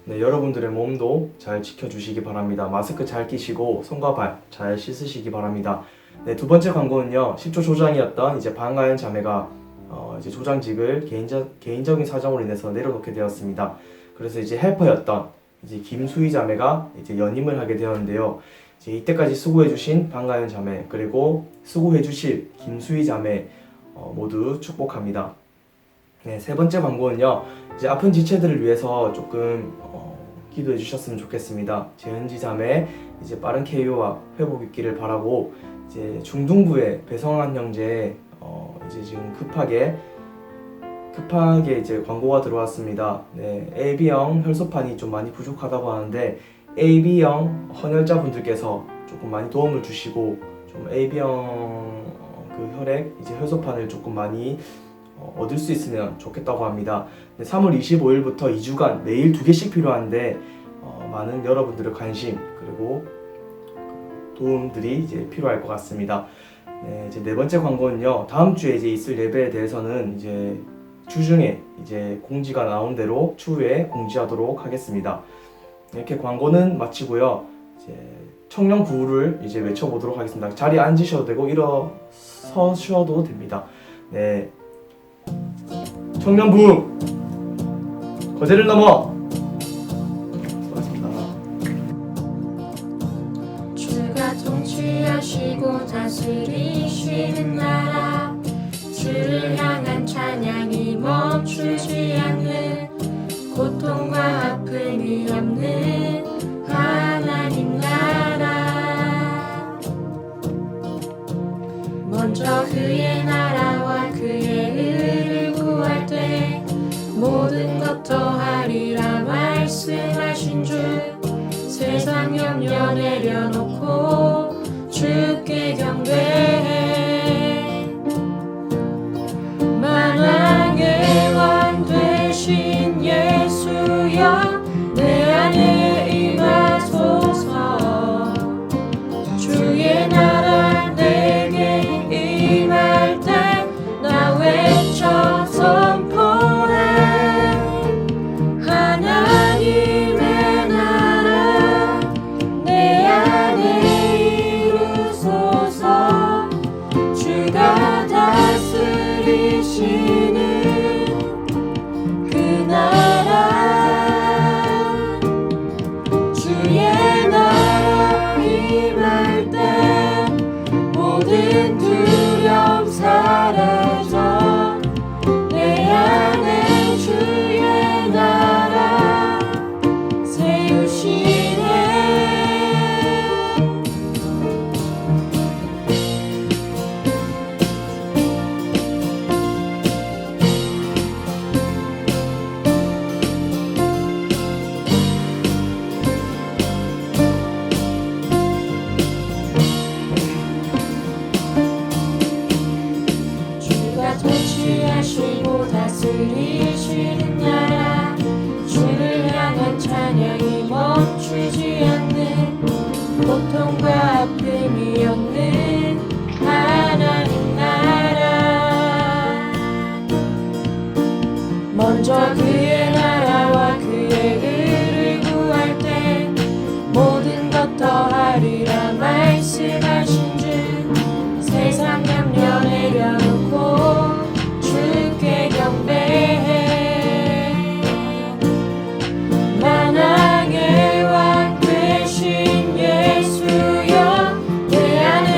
네, 여러분들의 몸도 잘 지켜주시기 바랍니다. 마스크 잘 끼시고 손과 발 잘 씻으시기 바랍니다. 네, 두 번째 광고는요, 10조 조장이었던 이제 방가연 자매가 이제 조장직을 개인적인 사정으로 인해서 내려놓게 되었습니다. 그래서 이제 헬퍼였던 이제 김수희 자매가 이제 연임을 하게 되었는데요. 이제 이때까지 수고해주신 방가연 자매 그리고 수고해주실 김수희 자매 모두 축복합니다. 네, 세 번째 광고는요, 이제 아픈 지체들을 위해서 조금 기도해 주셨으면 좋겠습니다. 재은지 자매 이제 빠른 KO와 회복 있기를 바라고, 이제 중등부의 배성환 형제 이제 지금 급하게 이제 광고가 들어왔습니다. 네, AB형 혈소판이 좀 많이 부족하다고 하는데 AB형 헌혈자분들께서 조금 많이 도움을 주시고 좀 AB형 그 혈액 이제 혈소판을 조금 많이 얻을 수 있으면 좋겠다고 합니다. 네, 3월 25일부터 2주간 매일 2개씩 필요한데 많은 여러분들의 관심 그리고 도움들이 이제 필요할 것 같습니다. 네, 이제 네 번째 광고는요, 다음 주에 이제 있을 예배에 대해서는 이제 주중에 이제 공지가 나온 대로 추후에 공지하도록 하겠습니다. 이렇게 광고는 마치고요, 이제 청년 구호를 이제 외쳐보도록 하겠습니다. 자리에 앉으셔도 되고 일어서셔도 됩니다. 네, 청년 부흥 거제를 넘어. 주가 통치하시고 다스리시는 나라, 주를 향한 찬양이 멈추지 않는, 고통과 아픔이 없는 하나님 나라. 먼저 그의 나라와 그의 의를 구할 때 모든 것 더하리라 말씀하신 주, 세상 염려 내려놓고 주께 경배해. 만왕의 왕 되신 예수여, 내 안에 임하소서. 주의 나라 내게 임할 때 나 외쳐 선포해. 하나님의 나라 내 안에 이루소서. 주가 다스리시는 그 나라, 주의 나라 임할 때 모든 두려움 사라져. 내 안에 주의 나라 세우시네. 주가 통치하시고 다스리시는 나라, 주를 향한 찬양이 멈추지 않는, 고통과 아픔이 없는 하나님 나라. 먼저 그의 나라와 그의 의를 구할 때 모든 것 더하리라 말씀하신 주, 세상 염려 내려놓고 주께 경배해. 만왕의 왕 되신 예수여, 내 안에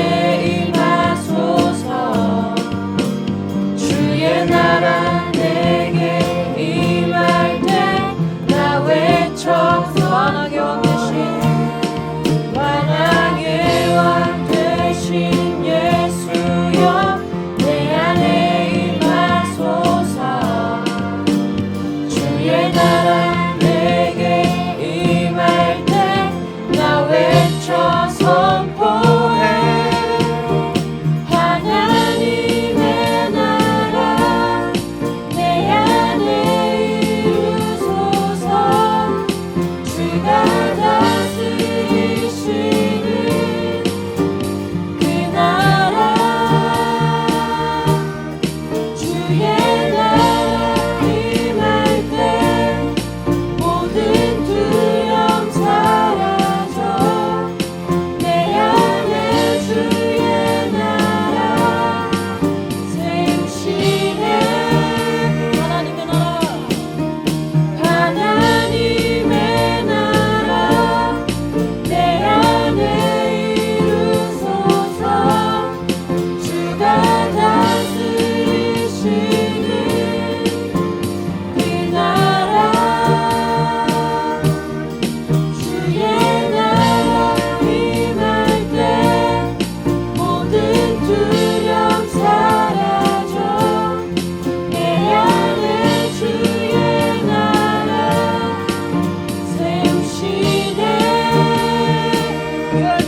별